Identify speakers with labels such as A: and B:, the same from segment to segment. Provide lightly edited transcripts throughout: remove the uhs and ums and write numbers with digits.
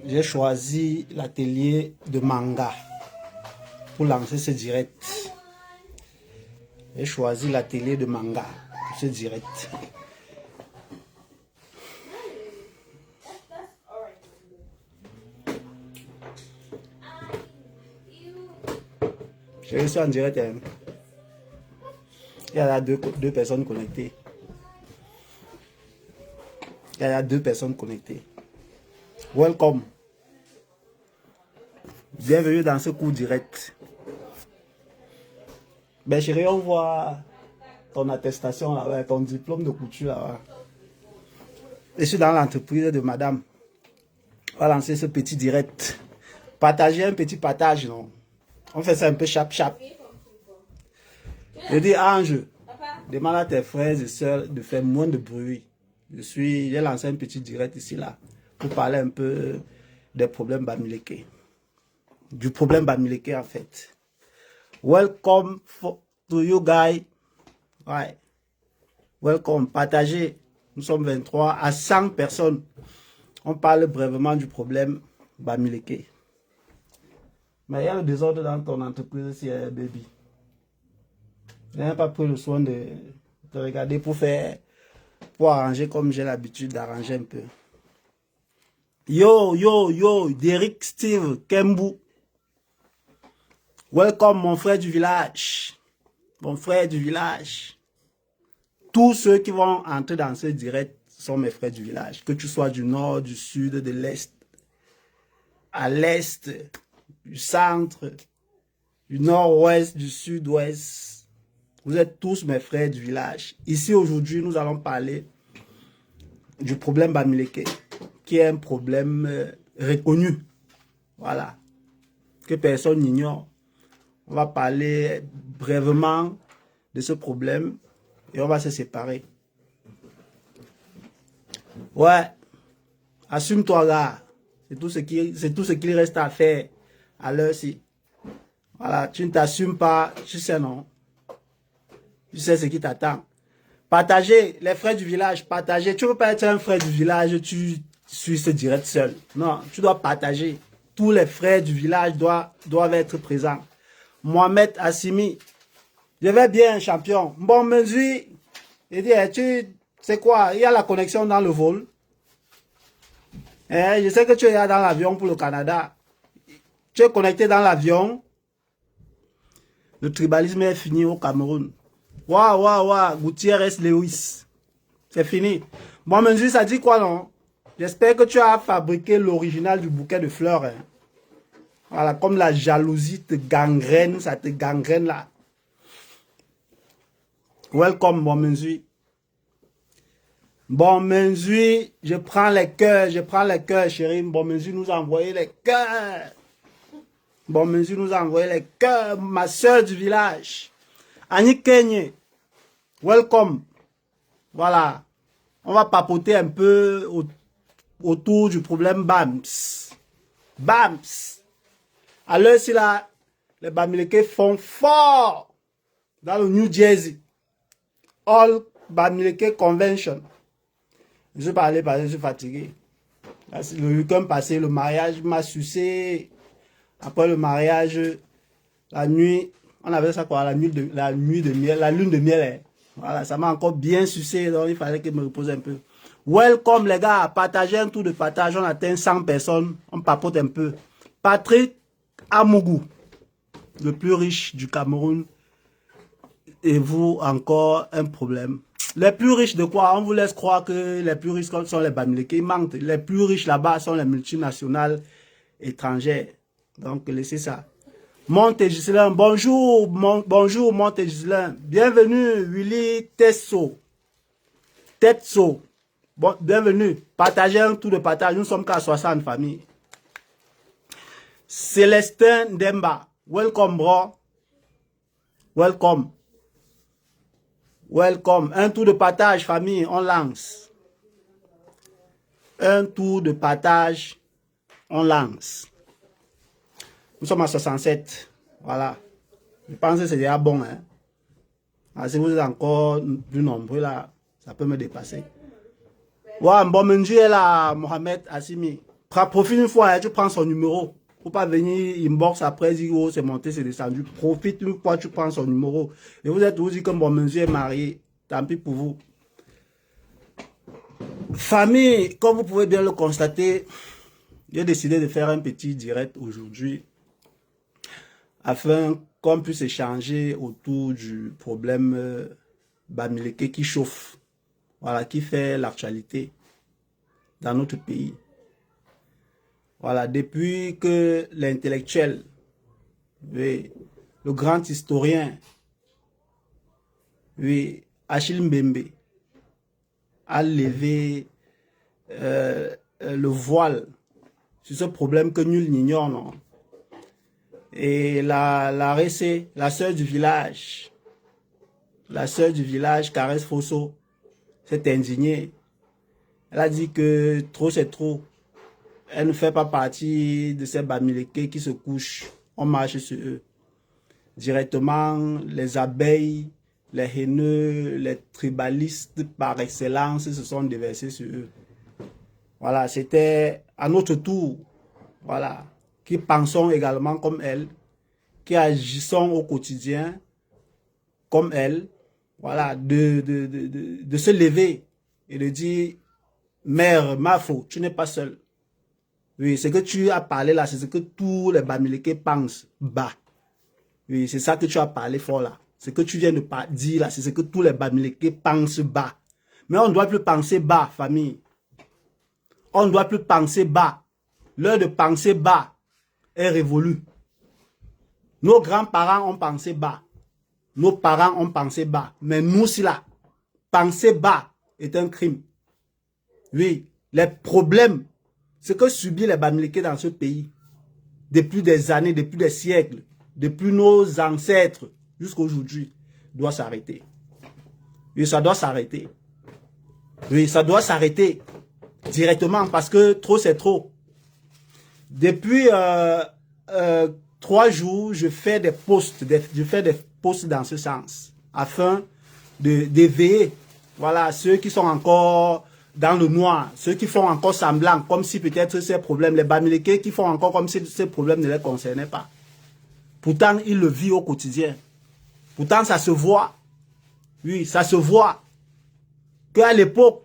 A: J'ai choisi l'atelier de manga pour lancer ce direct. J'ai choisi l'atelier de manga pour ce direct. Je suis en direct. Hein. Il y a deux personnes connectées. Il y a 2 personnes connectées. Welcome. Bienvenue dans ce cours direct. Ben chérie, on voit ton attestation là, ton diplôme de couture là. Je suis dans l'entreprise de madame. On va lancer ce petit direct. Partager un petit partage, non? On fait ça un peu chap. Je dis Ange, demande à tes frères et sœurs de faire moins de bruit. J'ai lancé un petit direct ici là pour parler un peu des problèmes Bamileke. Du problème Bamileke en fait. Welcome to you guys. Ouais. Welcome. Partagez. Nous sommes 23 à 100 personnes. On parle brièvement du problème Bamileke. Mais il y a le désordre dans ton entreprise aussi, baby. Je n'ai pas pris le soin de regarder pour arranger comme j'ai l'habitude d'arranger un peu. Yo, Derek Steve Kembu. Welcome mon frère du village. Mon frère du village. Tous ceux qui vont entrer dans ce direct sont mes frères du village. Que tu sois du nord, du sud, de l'est, à l'est, du centre, du nord-ouest, du sud-ouest. Vous êtes tous mes frères du village. Ici aujourd'hui, nous allons parler du problème Bamileke, qui est un problème reconnu. Voilà. Que personne n'ignore. On va parler brièvement de ce problème et on va se séparer. Ouais. Assume-toi, gars. C'est tout ce qu'il reste à faire à l'heure-ci. Voilà. Tu ne t'assumes pas. Tu sais, non? Tu sais ce qui t'attend. Partagez, les frères du village, partagez. Tu ne peux pas être un frère du village, tu suis ce direct seul. Non, tu dois partager. Tous les frères du village doivent être présents. Mohamed Assimi, je vais bien, champion. Bon, mesure, il dit, tu sais quoi, il y a la connexion dans le vol. Je sais que tu es dans l'avion pour le Canada. Tu es connecté dans l'avion. Le tribalisme est fini au Cameroun. Waouh, Gutiérrez Lewis. C'est fini. Bon, mesure, ça dit quoi, non? J'espère que tu as fabriqué l'original du bouquet de fleurs. Hein. Voilà, comme la jalousie te gangrène, ça te gangrène là. Welcome, bon mesure. Bon mesure, je prends les cœurs, chérie. Bon mesure, nous a envoyé les cœurs. Bon mesure, nous a envoyé les cœurs, ma soeur du village. Annie Kenye, welcome. Voilà, on va papoter un peu autour du problème BAMS. BAMS. À l'heure ci là, les Bamileke font fort dans le New Jersey. All Bamileke Convention. Je vais parler parce que je suis fatigué. Le week-end passé, le mariage m'a sucé. Après le mariage, la nuit, on avait ça quoi, la nuit de miel, la lune de miel. Hein. Voilà, ça m'a encore bien sucé, donc il fallait que je me repose un peu. Welcome les gars, partagez un tour de partage, on atteint 100 personnes, on papote un peu. Patrick Amougou, le plus riche du Cameroun, et vous encore un problème. Les plus riches de quoi? On vous laisse croire que les plus riches sont les Bamileke. Ils mentent. Les plus riches là-bas sont les multinationales étrangères. Donc laissez ça. Monte Gislain, bonjour, bonjour Monte Gislain. Bienvenue Willy Tetso. Bon, bienvenue. Partagez un tour de partage. Nous sommes qu'à 60 familles. Célestin Demba. Welcome, bro. Welcome. Welcome. Un tour de partage, famille. On lance. Un tour de partage. On lance. Nous sommes à 67. Voilà. Je pense que c'est déjà bon. Hein? Ah, si vous êtes encore plus nombreux là, ça peut me dépasser. Ouais, bon, Menju est là, Mohamed Assimi. Profite une fois, tu prends son numéro. Faut pas venir inbox après, dire, oh, c'est monté, c'est descendu. Profite une fois, tu prends son numéro. Et vous êtes aussi comme bon monsieur est marié. Tant pis pour vous. Famille, comme vous pouvez bien le constater, j'ai décidé de faire un petit direct aujourd'hui afin qu'on puisse échanger autour du problème Bamileke qui chauffe, voilà, qui fait l'actualité dans notre pays. Voilà, depuis que l'intellectuel, oui, le grand historien, oui, Achille Mbembe, a levé le voile sur ce problème que nul n'ignore, non? Et la RC, la sœur du village, Caresse Fosso, s'est indignée. Elle a dit que trop c'est trop. Elle ne fait pas partie de ces Bamileke qui se couchent. On marche sur eux. Directement, les abeilles, les haineux, les tribalistes par excellence se sont déversés sur eux. Voilà, c'était à notre tour, voilà, qui pensons également comme elle, qui agissons au quotidien comme elle, voilà, de se lever et de dire, mère, Mafo, tu n'es pas seul. Oui, ce que tu as parlé là, c'est ce que tous les Bamileke pensent bas. Oui, c'est ça que tu as parlé fort là. Ce que tu viens de dire là, c'est ce que tous les Bamileke pensent bas. Mais on ne doit plus penser bas, famille. On ne doit plus penser bas. L'heure de penser bas est révolue. Nos grands-parents ont pensé bas. Nos parents ont pensé bas. Mais nous, si là, penser bas est un crime. Oui, les problèmes, ce que subissent les Bamileke dans ce pays, depuis des années, depuis des siècles, depuis nos ancêtres, jusqu'à aujourd'hui, doit s'arrêter. Oui, ça doit s'arrêter. Oui, ça doit s'arrêter directement parce que trop, c'est trop. Depuis 3 jours, je fais des posts, dans ce sens, afin d'éveiller, voilà, ceux qui sont encore dans le noir, ceux qui font encore semblant, comme si peut-être ces problèmes, les Bamileke qui font encore comme si ces problèmes ne les concernaient pas. Pourtant, ils le vivent au quotidien. Pourtant, ça se voit. Oui, ça se voit. Qu'à l'époque,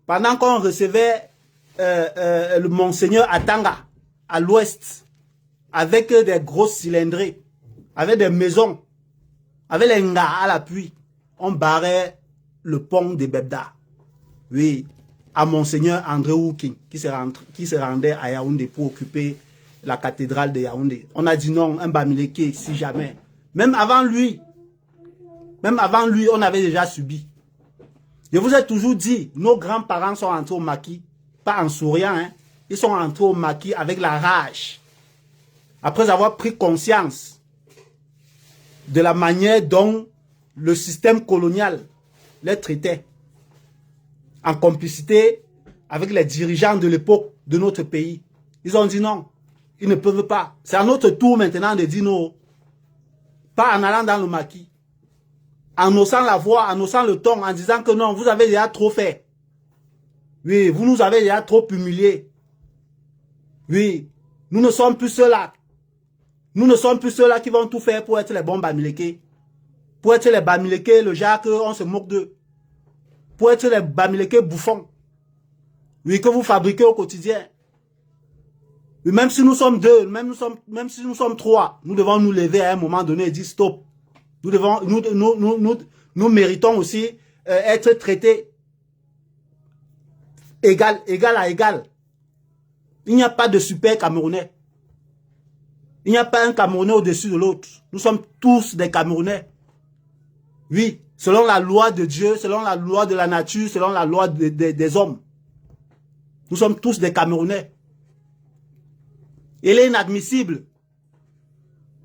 A: pendant qu'on recevait le Monseigneur Atanga, à l'ouest, avec des grosses cylindrées, avec des maisons, avec les nga à l'appui, on barrait le pont de Bebda. Oui, à Monseigneur André Ouking, qui se rendait à Yaoundé pour occuper la cathédrale de Yaoundé. On a dit non, un Bamileke, si jamais. Même avant lui, on avait déjà subi. Je vous ai toujours dit, nos grands-parents sont entrés au maquis, pas en souriant, hein. Ils sont entrés au maquis avec la rage. Après avoir pris conscience de la manière dont le système colonial les traitait, en complicité avec les dirigeants de l'époque de notre pays. Ils ont dit non, ils ne peuvent pas. C'est à notre tour maintenant de dire non. Pas en allant dans le maquis, en haussant la voix, en haussant le ton, en disant que non, vous avez déjà trop fait. Oui, vous nous avez déjà trop humiliés. Oui, nous ne sommes plus ceux-là. Nous ne sommes plus ceux-là qui vont tout faire pour être les bons Bamileke. Pour être les Bamileke, le genre qu'on se moque d'eux. Pour être les Bamileke bouffons. Oui, que vous fabriquez au quotidien. Oui, même si nous sommes 2, même si nous sommes 3, nous devons nous lever à un moment donné et dire stop. Nous méritons aussi être traités égal à égal. Il n'y a pas de super Camerounais. Il n'y a pas un Camerounais au-dessus de l'autre. Nous sommes tous des Camerounais. Oui, selon la loi de Dieu, selon la loi de la nature, selon la loi des hommes. Nous sommes tous des Camerounais. Il est inadmissible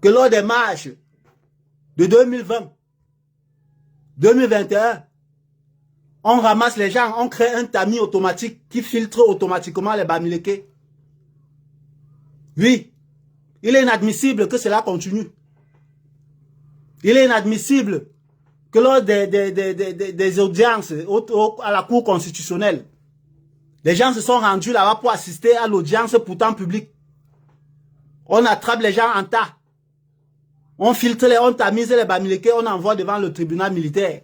A: que lors des marches de 2020, 2021, on ramasse les gens, on crée un tamis automatique qui filtre automatiquement les Bamileke. Oui, il est inadmissible que cela continue. Il est inadmissible que lors des audiences à la Cour constitutionnelle, Les gens se sont rendus là-bas pour assister à l'audience pourtant publique. On attrape les gens en tas. On filtre on tamise les Bamileke, on envoie devant le tribunal militaire.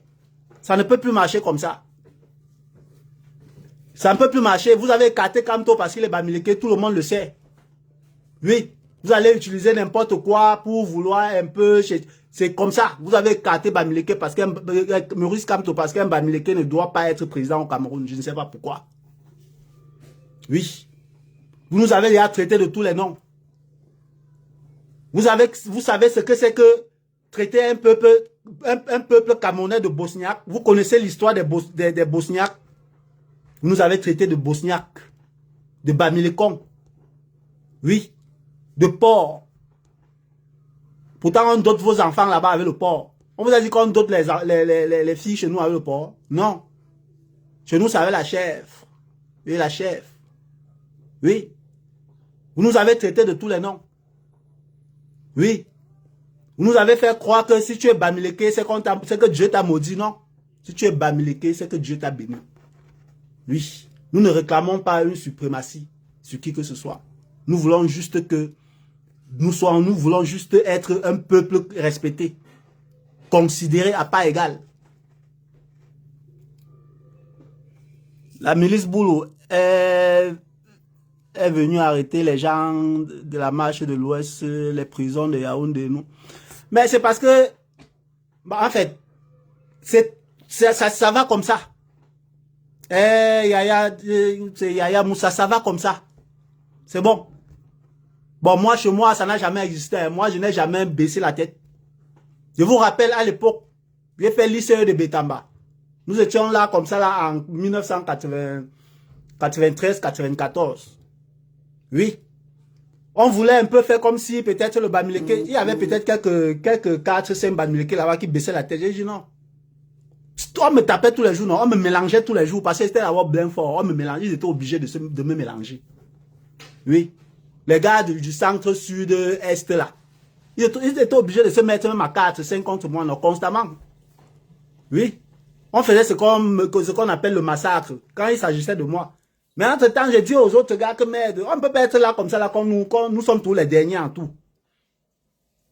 A: Ça ne peut plus marcher comme ça. Ça ne peut plus marcher. Vous avez écarté Kamto parce qu'il est Bamileke, tout le monde le sait. Oui, vous allez utiliser n'importe quoi pour vouloir un peu... C'est comme ça. Vous avez écarté Bamileke parce qu'un Maurice Kamto parce qu'un Bamileke ne doit pas être président au Cameroun. Je ne sais pas pourquoi. Oui. Vous nous avez déjà traité de tous les noms. Vous savez ce que c'est que traiter un peuple camerounais de Bosniaques. Vous connaissez l'histoire des Bosniaques. Vous nous avez traité de Bosniaques, de Bamilekon. Oui, de porc. Pourtant, on dote vos enfants là-bas avec le porc. On vous a dit qu'on dote les filles chez nous avec le porc. Non. Chez nous, ça avait la chèvre. Oui, la chèvre. Oui. Vous nous avez traité de tous les noms. Oui. Vous nous avez fait croire que si tu es Bamileke, c'est que Dieu t'a maudit, non? Si tu es Bamileke, c'est que Dieu t'a béni. Oui. Nous ne réclamons pas une suprématie sur qui que ce soit. Nous voulons juste que nous voulons juste être un peuple respecté, considéré à part égale. La milice Boulou est venue arrêter les gens de la marche de l'Ouest, les prisons de Yaoundé, nous. Mais c'est parce que, en fait, ça va comme ça. Yaya Moussa, ça va comme ça. C'est bon. Bon, moi, chez moi, ça n'a jamais existé. Moi, je n'ai jamais baissé la tête. Je vous rappelle, à l'époque, j'ai fait l'ICE de Bétamba. Nous étions là, comme ça, là, en 1993-94. Oui. On voulait un peu faire comme si, peut-être, le Bamileke, il y avait peut-être quelques 4-5 Bamileke là-bas qui baissaient la tête. J'ai dit non. On me tapait tous les jours, non. On me mélangeait tous les jours parce que c'était d'avoir bien fort. On me mélangeait, ils étaient obligés de me mélanger. Oui. Les gars du centre, sud, est, là. Ils étaient obligés de se mettre même à 4-5 contre moi, non, constamment. Oui. On faisait ce qu'on appelle le massacre, quand il s'agissait de moi. Mais entre-temps, j'ai dit aux autres gars que merde, on ne peut pas être là comme ça, là, comme nous sommes tous les derniers en tout.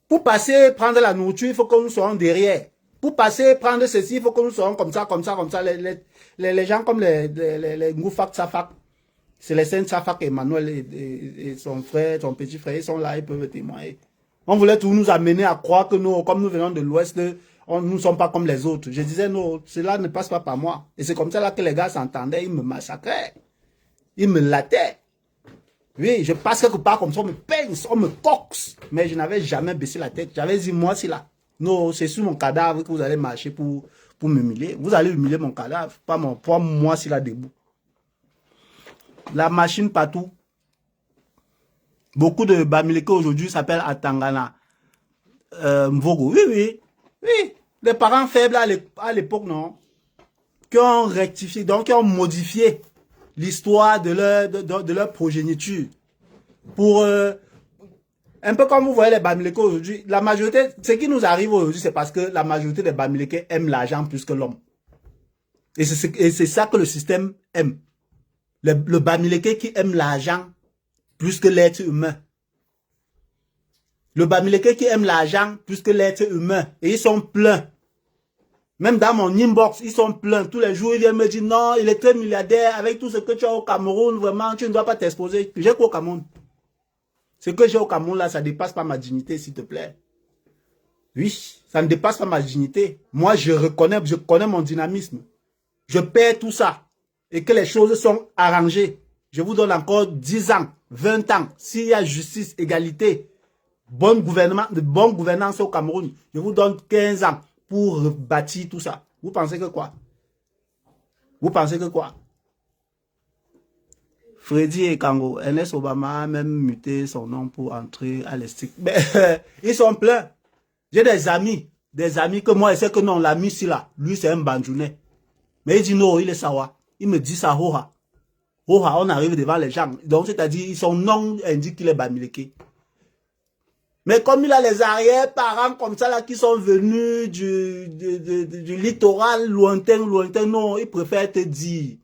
A: Pour passer, prendre la nourriture, il faut que nous soyons derrière. Pour passer, prendre ceci, il faut que nous soyons comme ça, comme ça, comme ça. Les gens comme les Ngoufak Safak, Célestin Safak, Emmanuel et son frère, son petit frère, ils sont là, ils peuvent témoigner. On voulait tout nous amener à croire que nous, comme nous venons de l'Ouest, nous ne sommes pas comme les autres. Je disais non, cela ne passe pas par moi. Et c'est comme ça là que les gars s'entendaient, ils me massacraient. Ils me lattaient. Oui, je passe quelque part comme ça, on me pince, on me coxe. Mais je n'avais jamais baissé la tête. J'avais dit, moi, c'est là. Non, c'est sur mon cadavre que vous allez marcher pour m'humilier. Vous allez humilier mon cadavre, pas moi, c'est là debout. La machine partout. Beaucoup de Bamileke aujourd'hui s'appellent Atangana. Mvogo. Oui, oui. Oui. Les parents faibles à l'époque, non. Qui ont rectifié, donc qui ont modifié l'histoire de leur progéniture. Pour un peu comme vous voyez les Bamileke aujourd'hui, la majorité, ce qui nous arrive aujourd'hui, c'est parce que la majorité des Bamileke aiment l'argent plus que l'homme. Et c'est ça que le système aime. Le Bamileke qui aime l'argent plus que l'être humain. Le Bamileke qui aime l'argent plus que l'être humain. Et ils sont pleins. Même dans mon inbox, ils sont pleins. Tous les jours, ils viennent me dire, non, il est très milliardaire. Avec tout ce que tu as au Cameroun, vraiment, tu ne dois pas t'exposer. J'ai quoi au Cameroun? Ce que j'ai au Cameroun, là, ça ne dépasse pas ma dignité, s'il te plaît. Oui, ça ne dépasse pas ma dignité. Moi, je connais mon dynamisme. Je perds tout ça. Et que les choses sont arrangées. Je vous donne encore 10 ans, 20 ans. S'il y a justice, égalité, bonne gouvernance au Cameroun, je vous donne 15 ans pour bâtir tout ça. Vous pensez que quoi? Vous pensez que quoi? Freddy et Kango, Ernest Obama a même muté son nom pour entrer à l'Estique. Mais ils sont pleins. J'ai des amis que moi, je sais que non, l'ami si là, lui c'est un bandjounais. Mais il dit non, il est sawa. Il me dit ça, hoha. Hoha, on arrive devant les gens. Donc c'est-à-dire, son nom indique qu'il est Bamileke. Mais comme il a les arrière-parents comme ça là qui sont venus du littoral lointain, non, il préfère te dire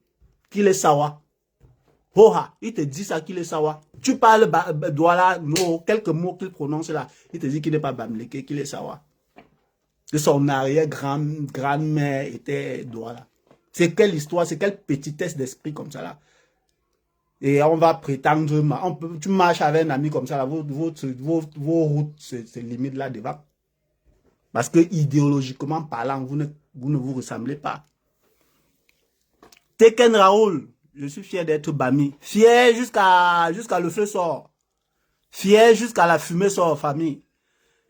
A: qu'il est sawa. Hoha, il te dit ça qu'il est sawa. Tu parles Douala, non, quelques mots qu'il prononce là, il te dit qu'il n'est pas Bamileke, qu'il est sawa. Que son arrière-grand-mère était Douala. C'est quelle histoire, c'est quelle petitesse d'esprit comme ça là. Et on va prétendre, tu marches avec un ami comme ça là, vos routes se limitent là devant. Parce que idéologiquement parlant, vous ne vous ressemblez pas. Teken Raoul, je suis fier d'être Bami. Fier jusqu'à le feu sort. Fier jusqu'à la fumée sort, famille.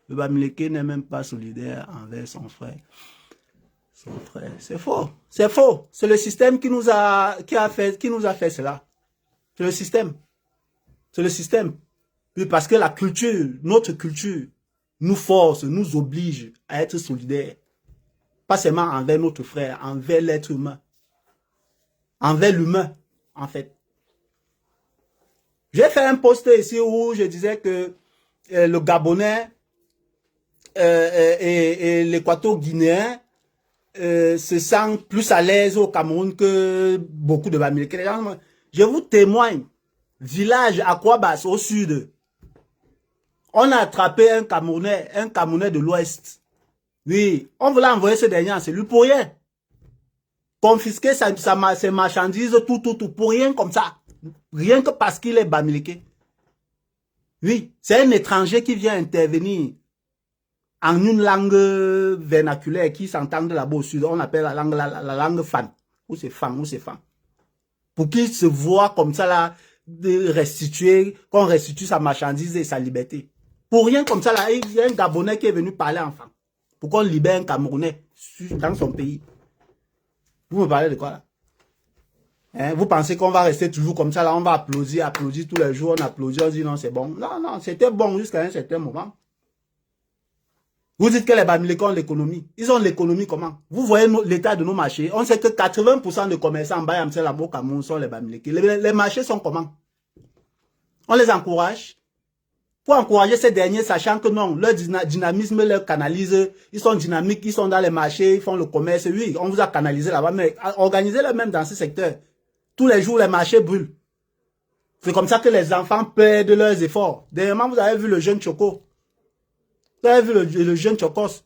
A: Le Bamileke n'est même pas solidaire envers son frère. Son frère, c'est faux. C'est faux. C'est le système qui nous a fait cela. C'est le système. C'est le système. Parce que la culture, notre culture, nous force, nous oblige à être solidaires. Pas seulement envers notre frère, envers l'être humain. Envers l'humain, en fait. J'ai fait un post ici où je disais que le Gabonais et l'Équateur-Guinéen se sentent plus à l'aise au Cameroun que beaucoup de Bamileke. Je vous témoigne, village Aquabas au sud, on a attrapé un Camerounais de l'Ouest. Oui, on voulait envoyer ce dernier en cellule pour rien. Confisquer ses marchandises, tout, pour rien comme ça. Rien que parce qu'il est Bamileke. Oui, c'est un étranger qui vient intervenir en une langue vernaculaire qui s'entend là-bas au sud. On appelle la langue fan. Ou c'est fan. Pour qu'il se voit comme ça là, qu'on restitue sa marchandise et sa liberté. Pour rien comme ça là, il y a un Gabonais qui est venu parler enfin. Pour qu'on libère un Camerounais dans son pays. Vous me parlez de quoi là? Hein? Vous pensez qu'on va rester toujours comme ça là, on va applaudir tous les jours, on applaudit, on dit non c'est bon. Non, c'était bon jusqu'à un certain moment. Vous dites que les Bamileke ont l'économie. Ils ont l'économie comment? Vous voyez l'état de nos marchés. On sait que 80% de commerçants en Bayamsel, au Cameroun sont les Bamileke. Les marchés sont comment? On les encourage. Pour encourager ces derniers, sachant que non, leur dynamisme leur canalise, ils sont dynamiques, ils sont dans les marchés, ils font le commerce. Oui, on vous a canalisé là-bas, mais organisez-le même dans ce secteur. Tous les jours, les marchés brûlent. C'est comme ça que les enfants perdent leurs efforts. Dernièrement, vous avez vu le jeune Choco. Vous avez vu le jeune Chocos.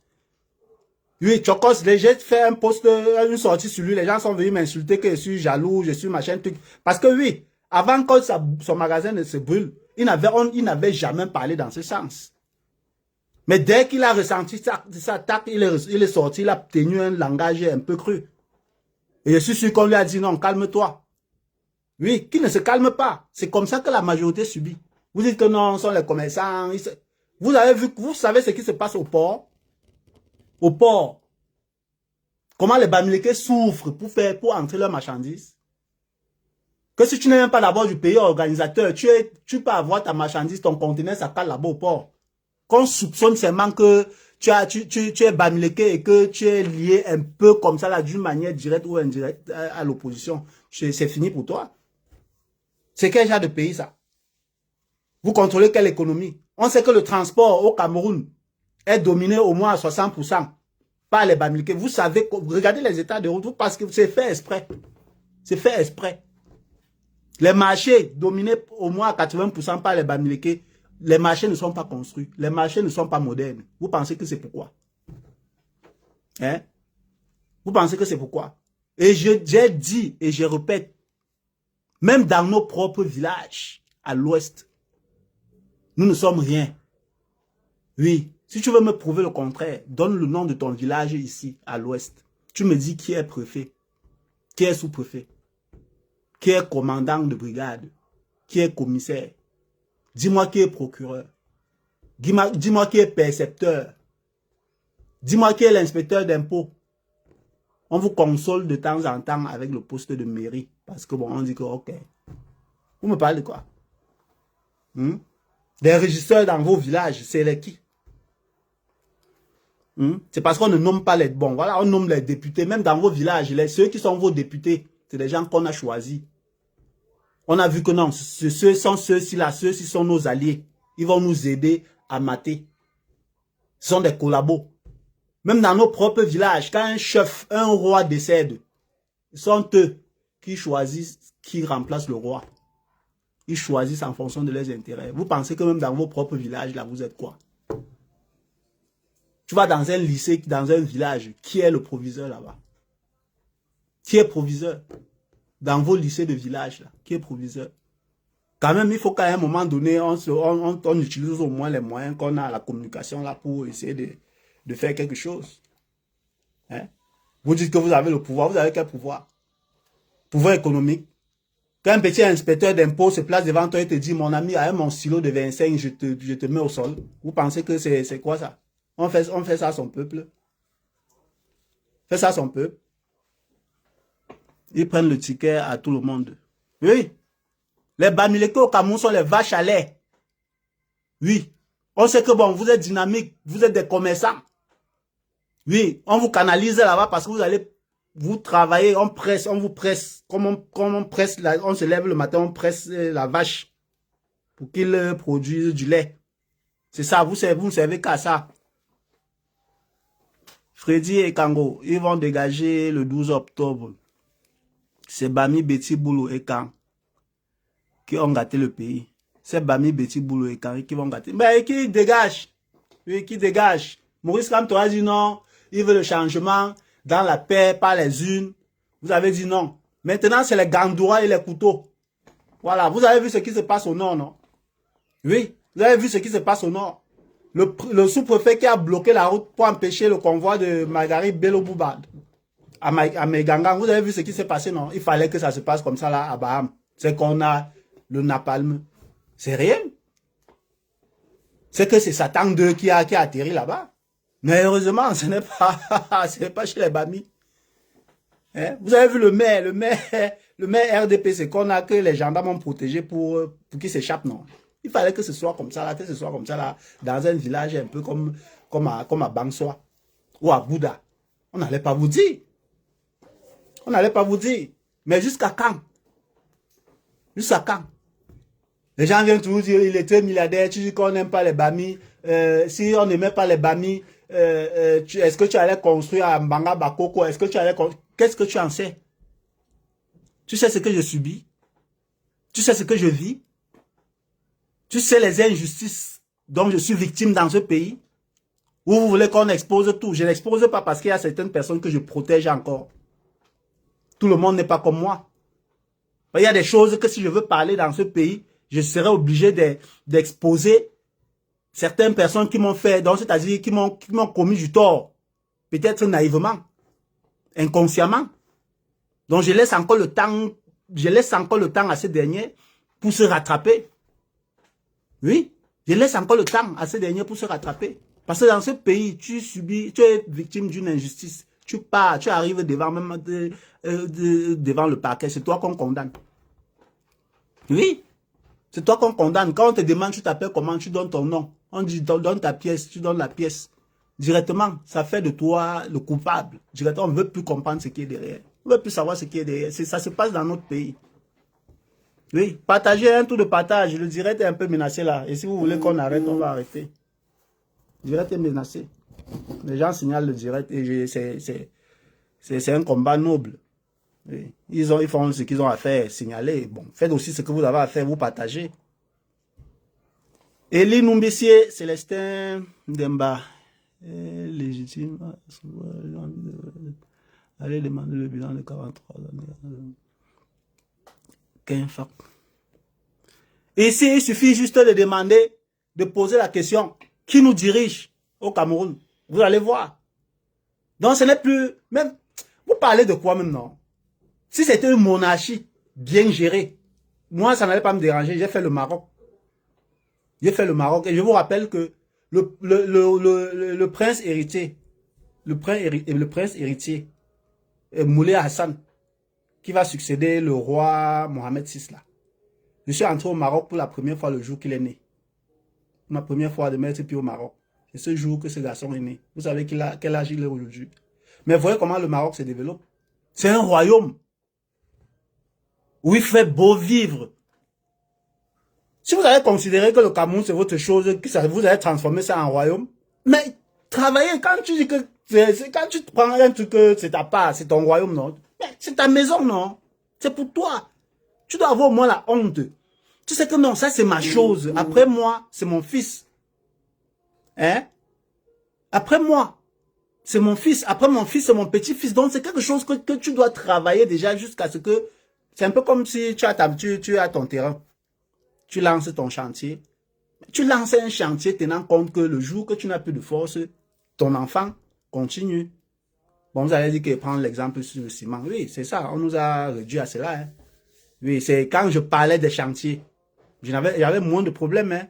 A: Oui, Chocos, j'ai fait un post, une sortie sur lui. Les gens sont venus m'insulter que je suis jaloux, je suis machin, truc. Parce que oui, avant que son magasin ne se brûle, il n'avait jamais parlé dans ce sens. Mais dès qu'il a ressenti sa attaque, il est sorti, il a tenu un langage un peu cru. Et je suis sûr qu'on lui a dit non, calme-toi. Oui, qu'il ne se calme pas. C'est comme ça que la majorité subit. Vous dites que non, ce sont les commerçants. Vous avez vu, vous savez ce qui se passe au port? Au port. Comment les Bamileke souffrent pour entrer leurs marchandises? Que si tu n'es même pas d'abord du pays organisateur, tu peux avoir ta marchandise, ton conteneur, ça cale là-bas au port. Qu'on soupçonne seulement que tu es Bamileke et que tu es lié un peu comme ça, là, d'une manière directe ou indirecte à l'opposition. C'est fini pour toi. C'est quel genre de pays, ça? Vous contrôlez quelle économie? On sait que le transport au Cameroun est dominé au moins à 60% par les Bamileke. Vous savez, regardez les états de route, parce que c'est fait exprès. C'est fait exprès. Les marchés dominés au moins à 80% par les Bamileke, les marchés ne sont pas construits. Les marchés ne sont pas modernes. Vous pensez que c'est pourquoi? Hein? Vous pensez que c'est pourquoi? Et j'ai dit et je répète, même dans nos propres villages à l'ouest, nous ne sommes rien. Oui, si tu veux me prouver le contraire, donne le nom de ton village ici à l'ouest. Tu me dis qui est préfet, qui est sous-préfet, qui est commandant de brigade, qui est commissaire. Dis-moi qui est procureur. Dis-moi qui est percepteur. Dis-moi qui est l'inspecteur d'impôts. On vous console de temps en temps avec le poste de mairie. Parce que bon, on dit que ok. Vous me parlez de quoi? Des régisseurs dans vos villages, c'est les qui? C'est parce qu'on ne nomme pas les bons. Voilà, on nomme les députés. Même dans vos villages, ceux qui sont vos députés, c'est des gens qu'on a choisis. On a vu que non, ceux sont ceux-ci là, ceux-ci sont nos alliés. Ils vont nous aider à mater. Ce sont des collabos. Même dans nos propres villages, quand un chef, un roi décède, ce sont eux qui choisissent qui remplace le roi. Ils choisissent en fonction de leurs intérêts. Vous pensez que même dans vos propres villages, là, vous êtes quoi? Tu vas dans un lycée, dans un village, qui est le proviseur là-bas? Qui est proviseur? Dans vos lycées de village, là, qui est proviseur? Quand même, il faut qu'à un moment donné, on utilise au moins les moyens qu'on a à la communication là pour essayer de faire quelque chose. Hein? Vous dites que vous avez le pouvoir, vous avez quel pouvoir? Pouvoir économique. Quand un petit inspecteur d'impôts se place devant toi et te dit, mon ami, avec mon stylo de 25, je te mets au sol. Vous pensez que c'est quoi ça? On fait ça à son peuple. Fait ça à son peuple. Ils prennent le ticket à tout le monde. Oui. Les Bamileke au Cameroun sont les vaches à lait. Oui. On sait que bon, vous êtes dynamique, vous êtes des commerçants. Oui, on vous canalise là-bas parce que vous allez vous travailler, on presse, on vous presse. Comme on presse, on se lève le matin, on presse la vache pour qu'il produise du lait. C'est ça, vous ne servez qu'à ça. Freddy et Kango, ils vont dégager le 12 octobre. C'est Bami, Betty, Boulou et Kang qui ont gâté le pays. C'est Bami, Betty, Boulou et Kang qui vont gâter. Mais qui dégage? Oui, qui dégage? Maurice Kamto a dit non, il veut le changement dans la paix, pas les unes. Vous avez dit non. Maintenant, c'est les gandoura et les couteaux. Voilà, vous avez vu ce qui se passe au nord, non? Oui, vous avez vu ce qui se passe au nord. Le sous-préfet qui a bloqué la route pour empêcher le convoi de Marguerite Bello-Boubad à Megangan. Vous avez vu ce qui s'est passé, non? Il fallait que ça se passe comme ça là à Baham. C'est qu'on a le napalm. C'est rien. C'est que c'est Satan 2 qui a atterri là-bas. Mais heureusement, ce n'est pas chez les Bami. Hein? Vous avez vu le maire RDP, c'est qu'on a que les gendarmes ont protégé pour qu'il s'échappe, non? Il fallait que ce soit comme ça là, dans un village un peu comme à Bangsoa ou à Bouddha. On n'allait pas vous dire. On n'allait pas vous dire. Mais jusqu'à quand? Jusqu'à quand? Les gens viennent toujours dire, il était milliardaire, tu dis qu'on n'aime pas les Bami. Si on n'aimait pas les Bami, est-ce que tu allais construire à Mbanga Bakoko? Est-ce que tu allais construire? Qu'est-ce que tu en sais? Tu sais ce que je subis? Tu sais ce que je vis? Tu sais les injustices dont je suis victime dans ce pays? Ou vous voulez qu'on expose tout? Je n'expose pas parce qu'il y a certaines personnes que je protège encore. Tout le monde n'est pas comme moi. Il y a des choses que si je veux parler dans ce pays, je serai obligé d'exposer certaines personnes qui m'ont fait, c'est-à-dire qui m'ont commis du tort. Peut-être naïvement, inconsciemment. Donc je laisse encore le temps à ces derniers pour se rattraper. Oui, je laisse encore le temps à ces derniers pour se rattraper. Parce que dans ce pays, tu es victime d'une injustice. Tu pars, tu arrives devant le parquet, c'est toi qu'on condamne. Oui, c'est toi qu'on condamne. Quand on te demande, tu t'appelles comment, tu donnes ton nom. On dit, donne ta pièce, tu donnes la pièce. Directement, ça fait de toi le coupable. Directement, on ne veut plus comprendre ce qui est derrière. On ne veut plus savoir ce qui est derrière. Ça se passe dans notre pays. Oui, partagez un tour de partage. Le direct est un peu menacé là. Et si vous voulez qu'on arrête, on va arrêter. Le direct est menacé. Les gens signalent le direct et c'est un combat noble. Oui. Ils font ce qu'ils ont à faire, signaler. Bon, faites aussi ce que vous avez à faire, vous partagez. Elie Numbissier, Célestin Demba. Légitime. Allez demander le bilan de 43 années. Ici, il suffit juste de demander, de poser la question, qui nous dirige au Cameroun? Vous allez voir. Donc ce n'est plus, même, vous parlez de quoi maintenant? Si c'était une monarchie bien gérée, moi ça n'allait pas me déranger, j'ai fait le Maroc. J'ai fait le Maroc et je vous rappelle que le prince héritier, le prince héritier, Moulay Hassan, qui va succéder le roi Mohamed VI là. Je suis entré au Maroc pour la première fois le jour qu'il est né. Ma première fois de mettre pied au Maroc. C'est ce jour que ce garçon est né. Vous savez quel âge il est aujourd'hui. Mais voyez comment le Maroc se développe. C'est un royaume où il fait beau vivre. Si vous avez considéré que le Cameroun c'est votre chose, que vous allez transformer ça en royaume, mais travaillez quand tu dis que quand tu te prends un truc que c'est ta part, c'est ton royaume, non? C'est ta maison, non? C'est pour toi. Tu dois avoir au moins la honte. Tu sais que non, ça c'est ma chose. Après moi, c'est mon fils. Hein? Après moi, c'est mon fils. Après mon fils, c'est mon petit-fils. Donc c'est quelque chose que tu dois travailler déjà jusqu'à ce que... C'est un peu comme si tu as ton terrain. Tu lances ton chantier. Tu lances un chantier tenant compte que le jour que tu n'as plus de force, ton enfant continue. Bon, vous allez dire que prendre l'exemple sur le ciment. Oui, c'est ça. On nous a réduit à cela. Hein. Oui, c'est quand je parlais des chantiers. J'avais moins de problèmes. Hein.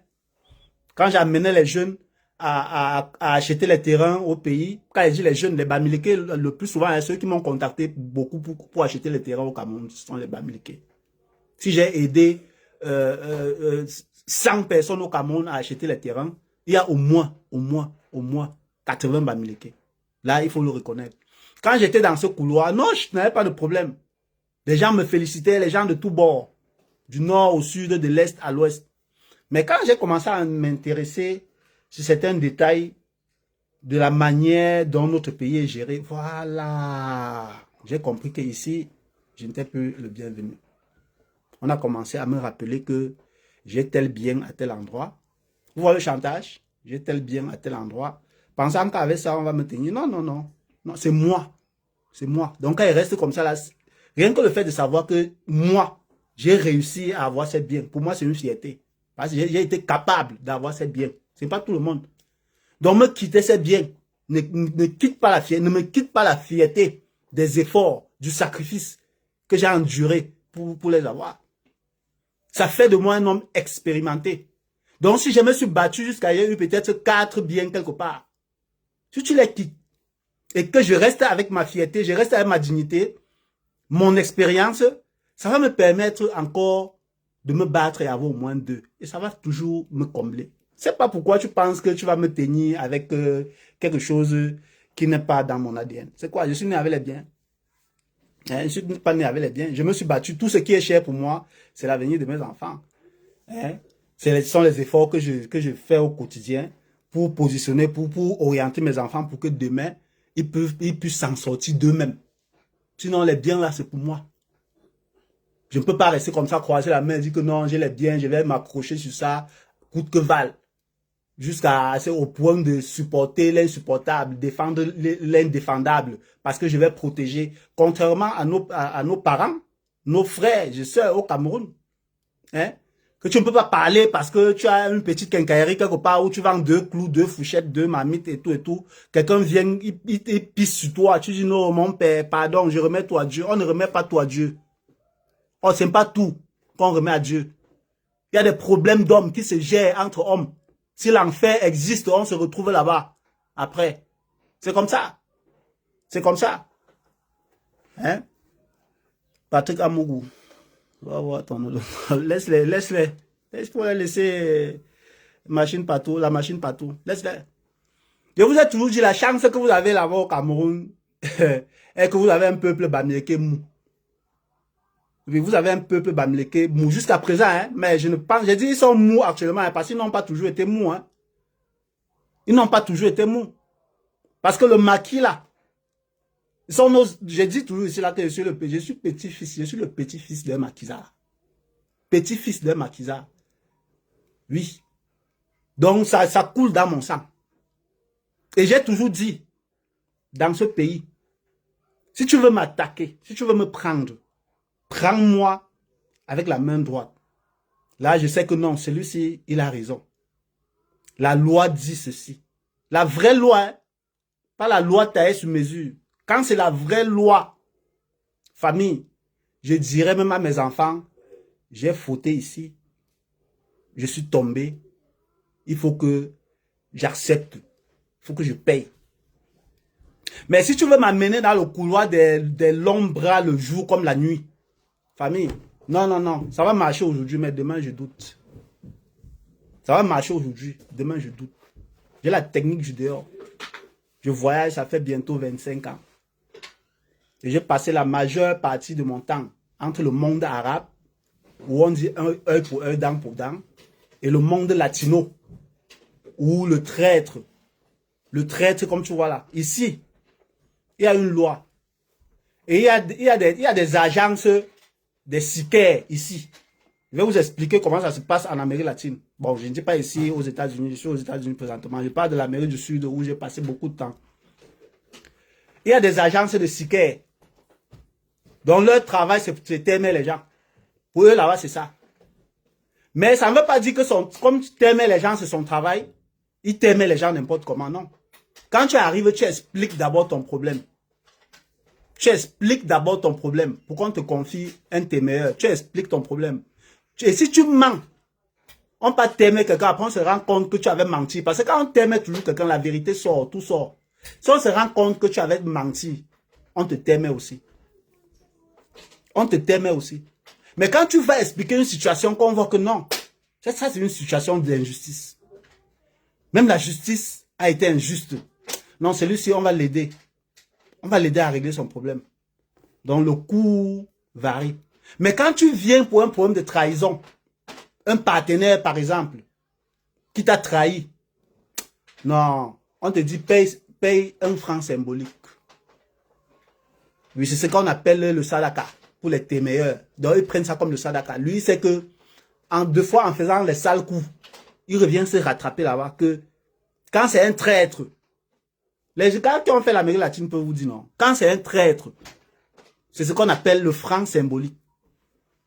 A: Quand j'amenais les jeunes à acheter les terrains au pays, quand je dis les jeunes, les Bamileke, le plus souvent, hein, ceux qui m'ont contacté beaucoup pour acheter les terrains au Cameroun, ce sont les Bamileke. Si j'ai aidé 100 personnes au Cameroun à acheter les terrains, il y a au moins 80 Bamileke. Là, il faut le reconnaître. Quand j'étais dans ce couloir, non, je n'avais pas de problème. Les gens me félicitaient, les gens de tous bords, du nord au sud, de l'est à l'ouest. Mais quand j'ai commencé à m'intéresser sur certains détails de la manière dont notre pays est géré, voilà, j'ai compris qu'ici, je n'étais plus le bienvenu. On a commencé à me rappeler que j'ai tel bien à tel endroit. Vous voyez le chantage? J'ai tel bien à tel endroit. Pensant qu'avec ça, on va me tenir. Non, non, non. Non, c'est moi. C'est moi. Donc, quand il reste comme ça, là, rien que le fait de savoir que moi, j'ai réussi à avoir ces biens. Pour moi, c'est une fierté. Parce que j'ai été capable d'avoir ces biens. Ce n'est pas tout le monde. Donc, me quitter ces biens. Ne quitte pas la fierté. Ne me quitte pas la fierté des efforts, du sacrifice que j'ai enduré pour les avoir. Ça fait de moi un homme expérimenté. Donc, si je me suis battu jusqu'à y avoir eu peut-être 4 biens quelque part, si tu les quittes et que je reste avec ma fierté, je reste avec ma dignité, mon expérience, ça va me permettre encore de me battre et avoir au moins 2. Et ça va toujours me combler. C'est pas pourquoi tu penses que tu vas me tenir avec quelque chose qui n'est pas dans mon ADN. C'est quoi? Je suis né avec les biens. Hein, je ne suis pas né avec les biens. Je me suis battu. Tout ce qui est cher pour moi, c'est l'avenir de mes enfants. Hein? Ce sont les efforts que je fais au quotidien pour positionner, pour orienter mes enfants pour que demain, ils puissent s'en sortir d'eux-mêmes. Sinon, les biens là, c'est pour moi. Je ne peux pas rester comme ça, croiser la main et dire que non, j'ai les biens, je vais m'accrocher sur ça, coûte que vaille. Jusqu'à au point de supporter l'insupportable, défendre l'indéfendable, parce que je vais protéger, contrairement à nos parents, nos frères et sœurs au Cameroun, hein, que tu ne peux pas parler parce que tu as une petite quincaillerie quelque part où tu vends 2 clous, 2 fourchettes, 2 marmites et tout. Quelqu'un vient, il pisse sur toi, tu dis non, mon père, pardon, je remets toi à Dieu. On ne remet pas toi à Dieu. Oh, c'est pas tout qu'on remet à Dieu. Il y a des problèmes d'hommes qui se gèrent entre hommes. Si l'enfer existe, on se retrouve là-bas. Après. C'est comme ça. C'est comme ça. Hein? Patrick Amougou. Va voir ton autre. Laisse-les. Laisse-pour les laisser machine partout, la machine partout. Laisse-les. Je vous ai toujours dit la chance que vous avez là-bas au Cameroun est que vous avez un peuple bamileke mou. Vous avez un peuple bamileke mou jusqu'à présent, hein, mais je ne pense, j'ai dit ils sont mous actuellement, hein, parce qu'ils n'ont pas toujours été mous. Hein. Ils n'ont pas toujours été mous. Parce que le maquis là, j'ai dit toujours ici là que je suis petit-fils, je suis le petit-fils d'un maquisard. Petit-fils d'un maquisard. Oui. Donc ça coule dans mon sang. Et j'ai toujours dit, dans ce pays, si tu veux m'attaquer, si tu veux me prendre, prends-moi avec la main droite. Là, je sais que non, celui-ci, il a raison. La loi dit ceci. La vraie loi, hein, pas la loi taillée sur mesure. Quand c'est la vraie loi, famille, je dirais même à mes enfants, j'ai fauté ici, je suis tombé, il faut que j'accepte, il faut que je paye. Mais si tu veux m'amener dans le couloir des longs bras le jour comme la nuit, famille, non, non, non, ça va marcher aujourd'hui, mais demain je doute. Ça va marcher aujourd'hui, demain je doute. J'ai la technique du dehors. Je voyage, ça fait bientôt 25 ans. Et j'ai passé la majeure partie de mon temps entre le monde arabe, où on dit œil pour œil, dent pour dent, et le monde latino, où le traître comme tu vois là, ici, il y a une loi. Et il y a des agences, des sicaires ici. Je vais vous expliquer comment ça se passe en Amérique latine. Bon, je ne dis pas ici aux États-Unis, je suis aux États-Unis présentement. Je parle de l'Amérique du Sud où j'ai passé beaucoup de temps. Il y a des agences de sicaires dont leur travail, c'est t'aimer les gens. Pour eux, là-bas, c'est ça. Mais ça ne veut pas dire que comme t'aimais les gens, c'est son travail. Il t'aimait les gens n'importe comment, non. Quand tu arrives, tu expliques d'abord ton problème. Tu expliques d'abord ton problème. Pourquoi on te confie un de tes meilleurs? Tu expliques ton problème. Et si tu mens, on ne peut pas t'aimer quelqu'un, après on se rend compte que tu avais menti. Parce que quand on t'aimait toujours quelqu'un, la vérité sort, tout sort. Si on se rend compte que tu avais menti, on te t'aimait aussi. On te t'aimait aussi. Mais quand tu vas expliquer une situation qu'on voit que non, ça c'est une situation d'injustice. Même la justice a été injuste. Non, celui-ci, on va l'aider. On va l'aider à régler son problème. Donc le coût varie. Mais quand tu viens pour un problème de trahison, un partenaire par exemple, qui t'a trahi, non, on te dit paye un franc symbolique. Oui, c'est ce qu'on appelle le sadaka pour les téméraires. Donc ils prennent ça comme le sadaka. Lui, c'est que deux fois en faisant les sales coups, il revient se rattraper là-bas que quand c'est un traître, les gars qui ont fait l'Amérique latine peuvent vous dire non. Quand c'est un traître, c'est ce qu'on appelle le franc symbolique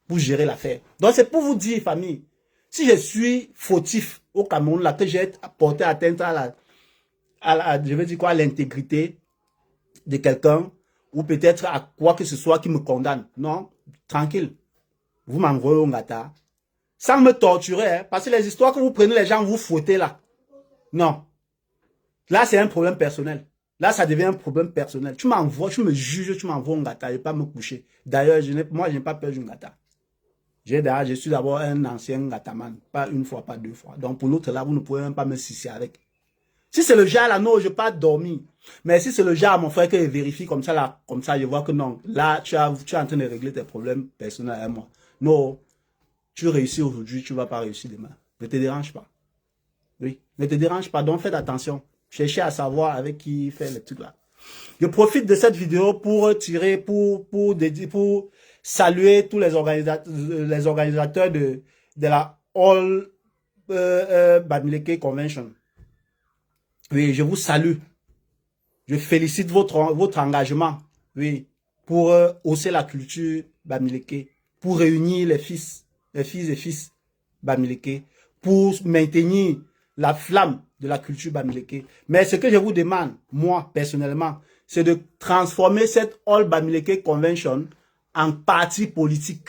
A: pour gérer l'affaire. Donc c'est pour vous dire, famille, si je suis fautif au Cameroun, là, que j'ai porté atteinte je veux dire quoi, à l'intégrité de quelqu'un, ou peut-être à quoi que ce soit qui me condamne. Non, tranquille. Vous m'envoyez au Ngata. Sans me torturer, hein, parce que les histoires que vous prenez, les gens vous fouettez là. Non. Là, c'est un problème personnel. Là, ça devient un problème personnel. Tu m'envoies, tu me juges, tu m'envoies au Ngata, je ne vais pas me coucher. D'ailleurs, moi, je n'ai pas peur du Ngata. Je suis d'abord un ancien Ngataman. Pas une fois, pas deux fois. Donc, pour l'autre là, vous ne pouvez même pas me sucer avec. Si c'est le genre là, non, je ne vais pas dormir. Mais si c'est le genre, mon frère, que je vérifie comme ça, là, je vois que non. Là, tu es en train de régler tes problèmes personnels à moi. Non, tu réussis aujourd'hui, tu ne vas pas réussir demain. Ne te dérange pas. Oui, ne te dérange pas, donc faites attention. Cherchez à savoir avec qui fait les trucs là. Je profite de cette vidéo pour tirer, pour saluer tous les organisateurs de la All Bamileke Convention. Oui, je vous salue. Je félicite votre engagement, oui, pour hausser la culture Bamileke, pour réunir les fils et fils Bamileke, pour maintenir la flamme de la culture Bamileke. Mais ce que je vous demande, moi, personnellement, c'est de transformer cette All Bamileke Convention en parti politique.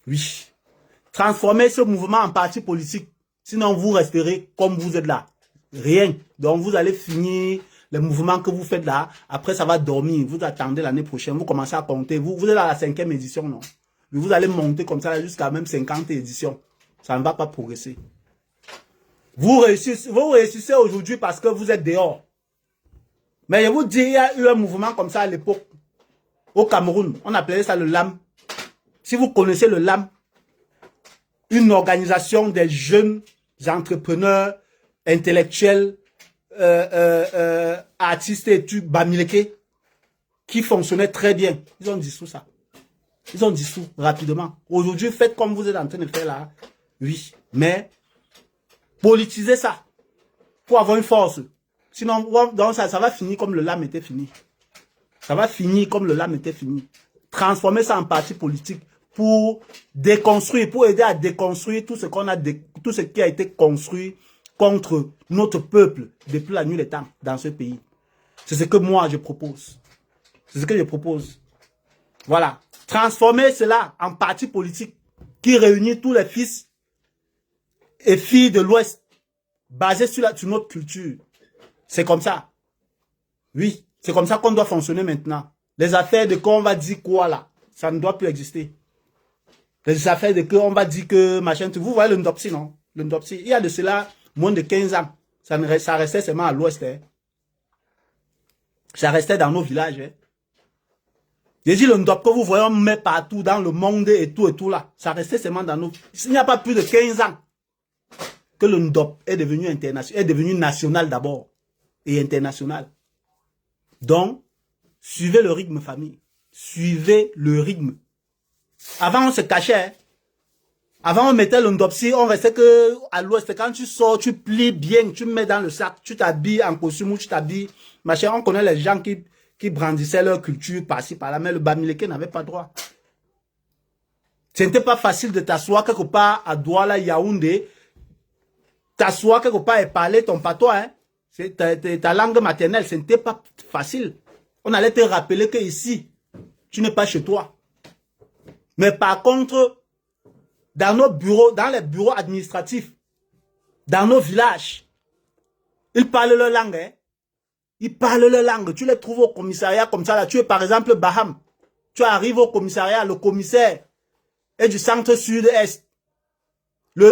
A: Oui. Transformer ce mouvement en parti politique. Sinon, vous resterez comme vous êtes là. Rien. Donc, vous allez finir les mouvements que vous faites là. Après, ça va dormir. Vous attendez l'année prochaine. Vous commencez à compter. Vous êtes à la 5e édition, non? Mais vous allez monter comme ça jusqu'à même 50 éditions. Ça ne va pas progresser. Vous réussissez aujourd'hui parce que vous êtes dehors. Mais je vous dis, il y a eu un mouvement comme ça à l'époque. Au Cameroun, on appelait ça le LAM. Si vous connaissez le LAM, une organisation des jeunes entrepreneurs, intellectuels, artistes et tout, Bamileke, qui fonctionnait très bien. Ils ont dissous ça. Ils ont dissous rapidement. Aujourd'hui, faites comme vous êtes en train de faire là. Oui, mais politiser ça pour avoir une force. Sinon, donc ça va finir comme le LAM était fini. Ça va finir comme le LAM était fini. Transformer ça en parti politique pour déconstruire, pour aider à déconstruire tout ce tout ce qui a été construit contre notre peuple depuis la nuit des temps dans ce pays. C'est ce que moi je propose. C'est ce que je propose. Voilà. Transformer cela en parti politique qui réunit tous les fils et filles de l'Ouest basés sur notre culture. C'est comme ça. Oui, c'est comme ça qu'on doit fonctionner maintenant. Les affaires de qu'on va dire quoi là, ça ne doit plus exister. Les affaires de qu'on va dire que machin, vous voyez le Ndopsi, non? Le Ndopsi, il y a de cela moins de 15 ans. Ça restait seulement à l'Ouest. Hein. Ça restait dans nos villages. Hein. J'ai dit le Ndop que vous voyez, on met partout dans le monde et tout là. Ça restait seulement dans nos... Il n'y a pas plus de 15 ans que le Ndop est devenu international, est devenu national d'abord et international. Donc, suivez le rythme, famille. Suivez le rythme. Avant, on se cachait. Hein. Avant, on mettait le ndopsi, on restait que à l'ouest. Quand tu sors, tu plies bien, tu mets dans le sac, tu t'habilles en costume ou tu t'habilles. Machin, on connaît les gens qui brandissaient leur culture par-ci, par-là, mais le Bamileke n'avait pas droit. Ce n'était pas facile de t'asseoir quelque part à Douala, Yaoundé, t'asseoir quelque part et parler ton patois, hein. C'est ta langue maternelle, ce n'était pas facile. On allait te rappeler que ici, tu n'es pas chez toi. Mais par contre, dans nos bureaux, dans les bureaux administratifs, dans nos villages, ils parlent leur langue, hein. Ils parlent leur langue. Tu les trouves au commissariat comme ça, là. Tu es par exemple Baham. Tu arrives au commissariat, le commissaire est du centre sud-est.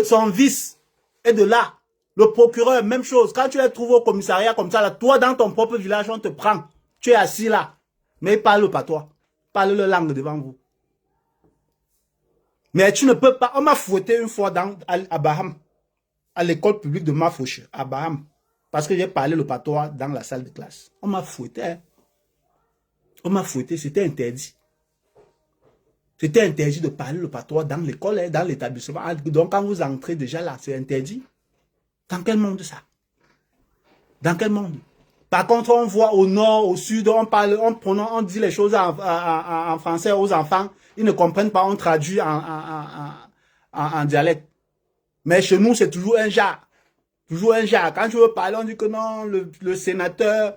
A: Son vice est de là. Le procureur, même chose. Quand tu les trouves au commissariat comme ça, là, toi, dans ton propre village, on te prend. Tu es assis là. Mais ils parlent pas toi. Ils parlent leur langue devant vous. Mais tu ne peux pas. On m'a fouetté une fois à Baham, à l'école publique de Mafouche, à Baham, parce que j'ai parlé le patois dans la salle de classe. On m'a fouetté. Hein. On m'a fouetté, c'était interdit. C'était interdit de parler le patois dans l'école, hein, dans l'établissement. Donc quand vous entrez déjà là, c'est interdit. Dans quel monde ça? Dans quel monde? Par contre, on voit au nord, au sud, on parle, on dit les choses en français aux enfants. Ils ne comprennent pas, on traduit en dialecte. Mais chez nous, c'est toujours un genre. Toujours un genre. Quand tu veux parler, on dit que non, le sénateur,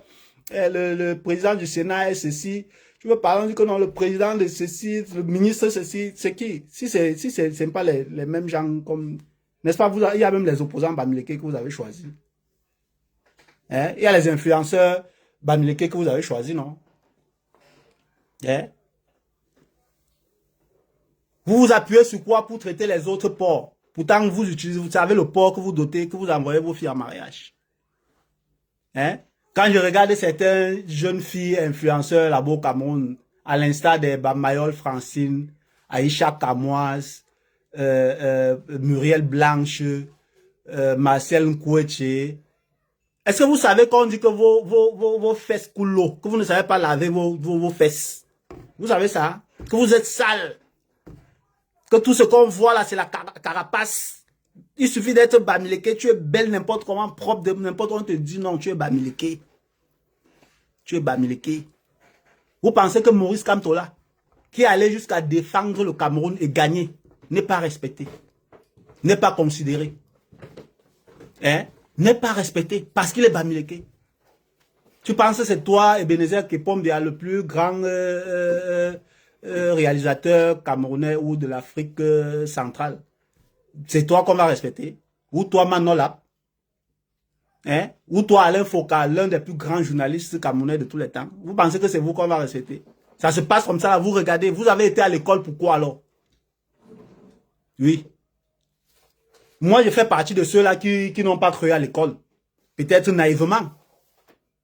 A: le président du Sénat est ceci. Tu veux parler, on dit que non, le président de ceci, le ministre ceci. C'est qui? Si c'est pas les mêmes gens comme... N'est-ce pas? Il y a même les opposants Bamileke que vous avez choisis. Hein? Il y a les influenceurs Bamileke que vous avez choisis, non? Hein? Vous vous appuyez sur quoi pour traiter les autres porcs? Pourtant, vous utilisez, vous savez le porc que vous dotez, que vous envoyez vos filles en mariage. Hein? Quand je regarde certaines jeunes filles influenceurs là-bas au Cameroun, à l'instar des Bamayol Francine, Aïcha Kamoise, Muriel Blanche, Marcel Nkoueche, est-ce que vous savez qu'on dit que vos fesses coulent l'eau, que vous ne savez pas laver vos fesses? Vous savez ça? Que vous êtes sale? Que tout ce qu'on voit là, c'est la carapace. Il suffit d'être Bamileke, tu es belle n'importe comment, propre de n'importe où, on te dit non, tu es Bamileke. Tu es Bamileke. Vous pensez que Maurice Kamtola, qui allait jusqu'à défendre le Cameroun et gagner, n'est pas respecté, n'est pas considéré, hein? N'est pas respecté parce qu'il est Bamileke. Tu penses que c'est toi, Ebenezer Kepom, le plus grand réalisateur camerounais ou de l'Afrique centrale. C'est toi qu'on va respecter. Ou toi, Manolap. Hein? Ou toi, Alain Foucault, l'un des plus grands journalistes camerounais de tous les temps. Vous pensez que c'est vous qu'on va respecter? Ça se passe comme ça, vous regardez. Vous avez été à l'école, pourquoi alors? Oui. Moi, je fais partie de ceux-là qui n'ont pas cru à l'école. Peut-être naïvement.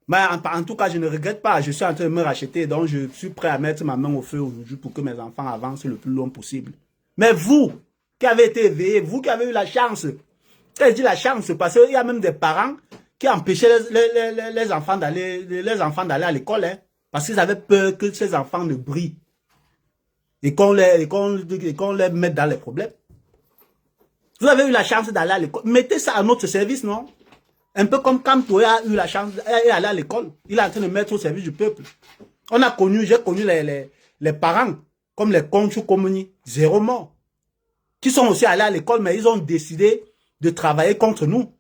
A: Mais en tout cas, je ne regrette pas. Je suis en train de me racheter. Donc, je suis prêt à mettre ma main au feu aujourd'hui pour que mes enfants avancent le plus long possible. Mais vous, qui avez été éveillés, vous qui avez eu la chance, quand je dis la chance, parce qu'il y a même des parents qui empêchaient les enfants d'aller à l'école, hein, parce qu'ils avaient peur que ces enfants ne brillent et qu'on les mette dans les problèmes. Vous avez eu la chance d'aller à l'école. Mettez ça à notre service, non? Un peu comme Kamtoé a eu la chance d'aller à l'école. Il est en train de mettre au service du peuple. J'ai connu les parents, comme les Conchou Komuni, zéro mort, qui sont aussi allés à l'école, mais ils ont décidé de travailler contre nous.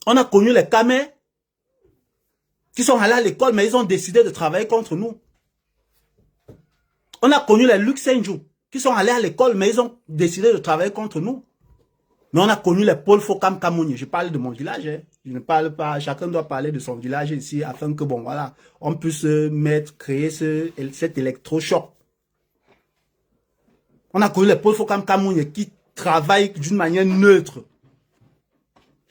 A: On a connu les Kamé, qui sont allés à l'école, mais ils ont décidé de travailler contre nous. On a connu les Luxembourg, qui sont allés à l'école, mais ils ont décidé de travailler contre nous. Mais on a connu les Paul Fokam Kamouni. Je parle de mon village. Hein. Je ne parle pas. Chacun doit parler de son village ici afin que, bon, voilà, on puisse créer cet électrochoc. On a connu les Paul Fokam Kamouni qui travaillent d'une manière neutre.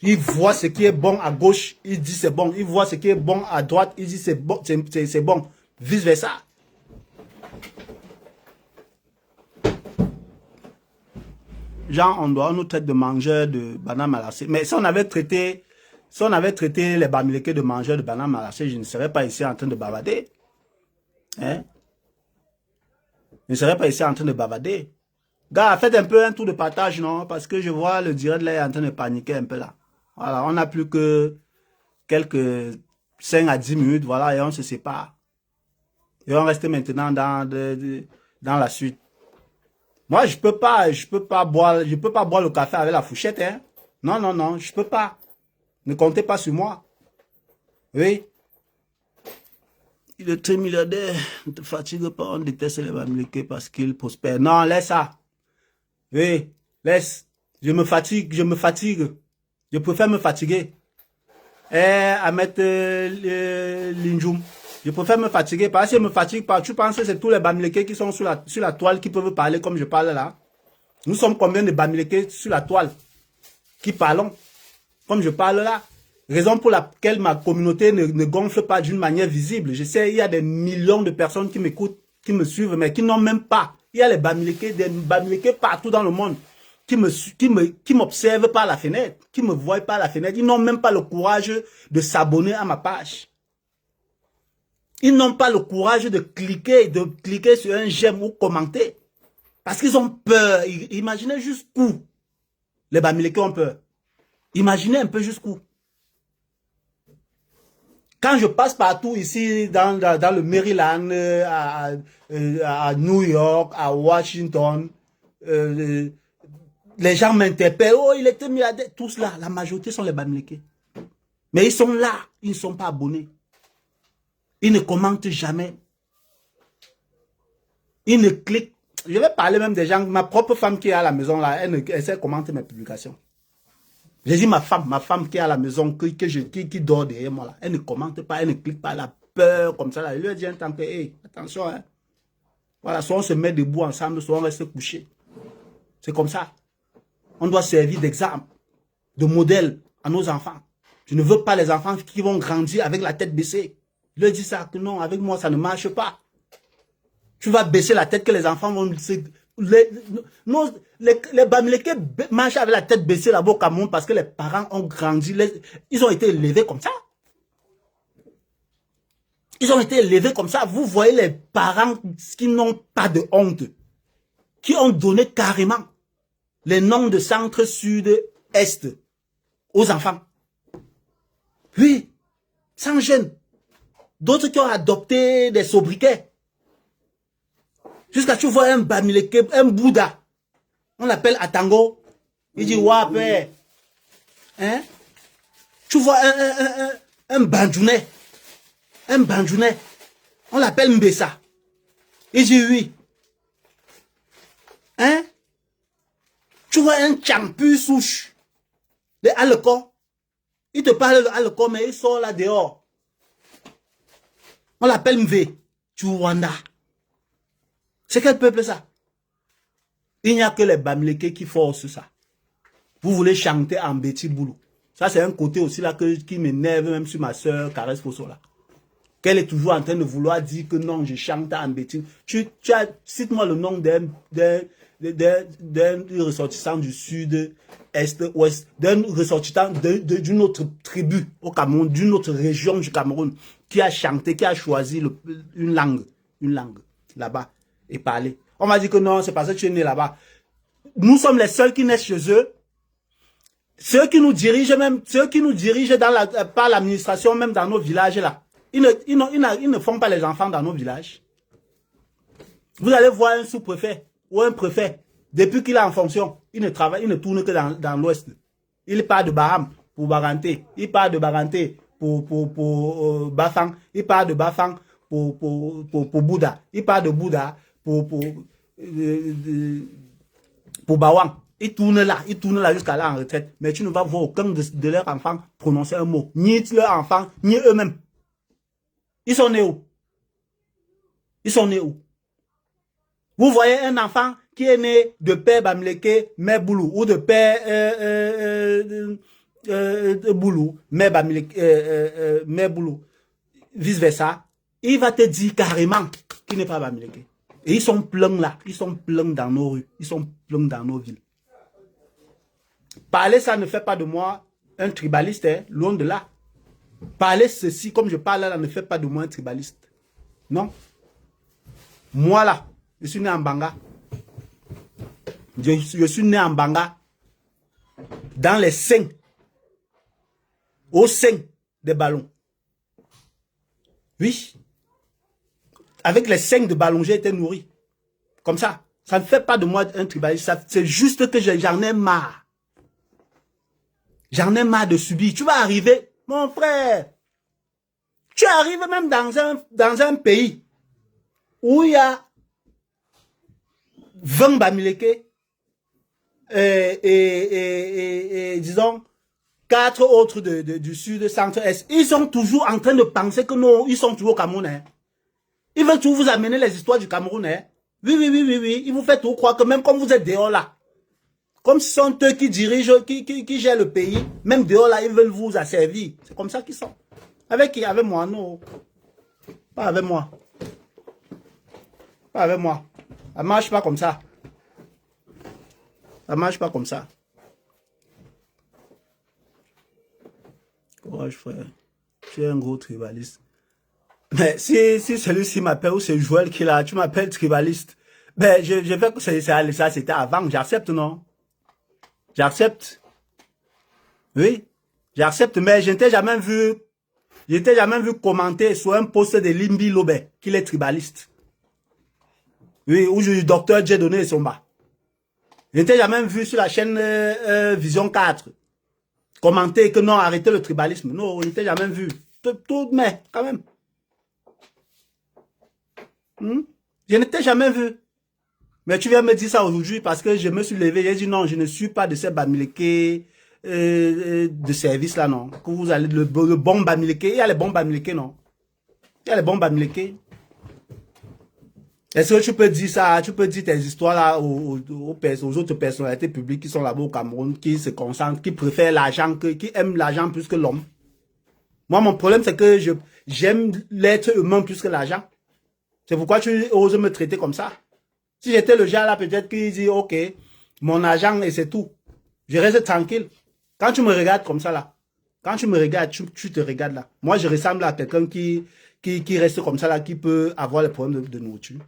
A: Ils voient ce qui est bon à gauche, ils disent c'est bon. Ils voient ce qui est bon à droite, ils disent c'est bon, c'est bon. Vice versa. Genre, on nous traite de mangeurs de bananes malassées. Mais si on avait traité les Bamileke de mangeurs de bananes malassées, je ne serais pas ici en train de bavarder. Hein? Je ne serais pas ici en train de bavader. Gars, faites un peu un tour de partage, non? Parce que je vois le direct là est en train de paniquer un peu là. Voilà, on n'a plus que quelques 5 à 10 minutes, voilà, et on se sépare. Et on reste maintenant dans la suite. Moi, je peux pas boire le café avec la fourchette, hein. Non, non, non, je peux pas. Ne comptez pas sur moi. Oui. Il est très milliardaire. Ne te fatigue pas, on déteste les Bamileke parce qu'ils prospèrent. Non, laisse ça. Oui, laisse. Je me fatigue. Je préfère me fatiguer. À mettre l'Injoum. Je préfère me fatiguer parce que je me fatigue pas. Tu penses que c'est tous les Bamileke qui sont sur la toile qui peuvent parler comme je parle là? Nous sommes combien de Bamileke sur la toile qui parlons comme je parle là? Raison pour laquelle ma communauté ne gonfle pas d'une manière visible. Je sais, il y a des millions de personnes qui m'écoutent, qui me suivent, mais qui n'ont même pas. Il y a des Bamileke partout dans le monde qui m'observent par la fenêtre, qui me voient par la fenêtre. Ils n'ont même pas le courage de s'abonner à ma page. Ils n'ont pas le courage de cliquer sur un j'aime ou commenter. Parce qu'ils ont peur. Imaginez jusqu'où les Bamileke ont peur. Imaginez un peu jusqu'où. Quand je passe partout ici, dans le Maryland, à New York, à Washington, les gens m'interpellent. Oh, il était milliardaire. Tous là, la majorité sont les Bamileke. Mais ils sont là, ils ne sont pas abonnés. Ils ne commentent jamais. Ils ne cliquent. Je vais parler même des gens. Ma propre femme qui est à la maison là, elle sait commenter mes publications. J'ai dit ma femme qui est à la maison, qui dort derrière moi là, elle ne commente pas, elle ne clique pas, elle a peur comme ça là. Je lui ai dit un temps que, hey, attention, hein. Voilà, soit on se met debout ensemble, soit on reste couché. C'est comme ça. On doit servir d'exemple, de modèle à nos enfants. Je ne veux pas les enfants qui vont grandir avec la tête baissée. Je lui ai dit ça, que non, avec moi ça ne marche pas. Tu vas baisser la tête que les enfants vont... Les Bamileke marchent avec la tête baissée là-bas au Cameroun parce que les parents ont grandi. Ils ont été élevés comme ça. Ils ont été élevés comme ça. Vous voyez les parents qui n'ont pas de honte, qui ont donné carrément les noms de centre, sud, est aux enfants. Oui, sans gêne. D'autres qui ont adopté des sobriquets. Jusqu'à tu vois un Bamileke, un Bouddha. On l'appelle Atango. Il dit, ouais, père. Hein? Tu vois un Bandjounais. Un Bandjounais. On l'appelle Mbessa. Il dit, oui. Hein? Tu vois un Tchampu souche. De Aleko. Il te parle de Aleko, mais il sort là dehors. On l'appelle Mve. Tchouanda. C'est quel peuple ça? Il n'y a que les Bamileke qui forcent ça. Vous voulez chanter en Betty Boulou. Ça, c'est un côté aussi là qui m'énerve même sur ma soeur Caresse Fosso là. Qu'elle est toujours en train de vouloir dire que non, je chante en Betty. Cite-moi le nom d'un ressortissant du sud, est, ouest, d'un ressortissant d'une autre tribu au Cameroun, d'une autre région du Cameroun, qui a chanté, qui a choisi une langue là-bas et parler. On m'a dit que non, c'est parce que tu es né là-bas. Nous sommes les seuls qui naissent chez eux. Ceux qui nous dirigent par l'administration, même dans nos villages là. Ils ne font pas les enfants dans nos villages. Vous allez voir un sous-préfet ou un préfet. Depuis qu'il est en fonction, il ne travaille, il ne tourne que dans l'ouest. Il part de Baham pour Baganté. Il part de Baganté pour Bafang. Il part de Bafang pour Bouddha. Il part de Bouddha pour Bawang. Ils tournent là jusqu'à là en retraite. Mais tu ne vas voir aucun de leurs enfants prononcer un mot. Ni leurs enfants, ni eux-mêmes. Ils sont nés où? Ils sont nés où? Vous voyez un enfant qui est né de père Bamileke, mère Boulou, ou de père Boulou, mère Bamileke, mère Boulou, vice versa. Il va te dire carrément qu'il n'est pas Bamileke. Et ils sont pleins là, ils sont pleins dans nos rues, ils sont pleins dans nos villes. Parler ça ne fait pas de moi un tribaliste, hein, loin de là. Parler ceci comme je parle là ne fait pas de moi un tribaliste. Non. Moi là, Je suis né en Banga. Je suis né en Banga. Dans les seins. Au sein des ballons. Oui. Avec les seins de ballons, j'ai été nourri. Comme ça. Ça ne fait pas de moi un tribaliste. C'est juste que j'en ai marre. J'en ai marre de subir. Tu vas arriver, mon frère. Tu arrives même dans un pays où il y a 20 Bamileke et disons 4 autres du sud, centre-est. Ils sont toujours en train de penser que non, ils sont toujours au Cameroun. Hein. Ils veulent toujours vous amener les histoires du Cameroun. Hein. Oui. Ils vous font tout croire que même comme vous êtes dehors là, comme ce sont eux qui dirigent, qui gèrent le pays, même dehors là, ils veulent vous asservir. C'est comme ça qu'ils sont. Avec qui? Avec moi, non. Pas avec moi. Pas avec moi. Ça ne marche pas comme ça. Ça ne marche pas comme ça. Courage, frère. Je suis un gros tribaliste. Mais si celui-ci m'appelle, ou c'est Joël qui est là, tu m'appelles tribaliste. Ben, je fais que ça c'était avant. J'accepte, non? J'accepte. Oui. J'accepte, mais je n'étais jamais vu commenter sur un post de Limbi Lobé qu'il est tribaliste. Oui, où le docteur Dieudonné et Somba. Je n'étais jamais vu sur la chaîne Vision 4 commenter que non, arrêtez le tribalisme. Non, je n'étais jamais vu. Tout, mais quand même. Je n'étais jamais vu. Mais tu viens me dire ça aujourd'hui parce que je me suis levé. J'ai dit non, je ne suis pas de ces Bamileke de service là, non. Que vous allez, le bon Bamileke. Il y a les bons Bamileke, non. Il y a les bons Bamileke. Est-ce que tu peux dire ça, tu peux dire tes histoires là aux autres personnalités publiques qui sont là-bas au Cameroun, qui se concentrent, qui préfèrent l'argent, qui aiment l'argent plus que l'homme. Moi, mon problème, c'est que j'aime l'être humain plus que l'argent. C'est pourquoi tu oses me traiter comme ça. Si j'étais le genre là, peut-être qu'il dit, ok, mon argent et c'est tout. Je reste tranquille. Quand tu me regardes comme ça là, quand tu me regardes, tu te regardes là. Moi, je ressemble à quelqu'un qui reste comme ça là, qui peut avoir les problèmes de nourriture.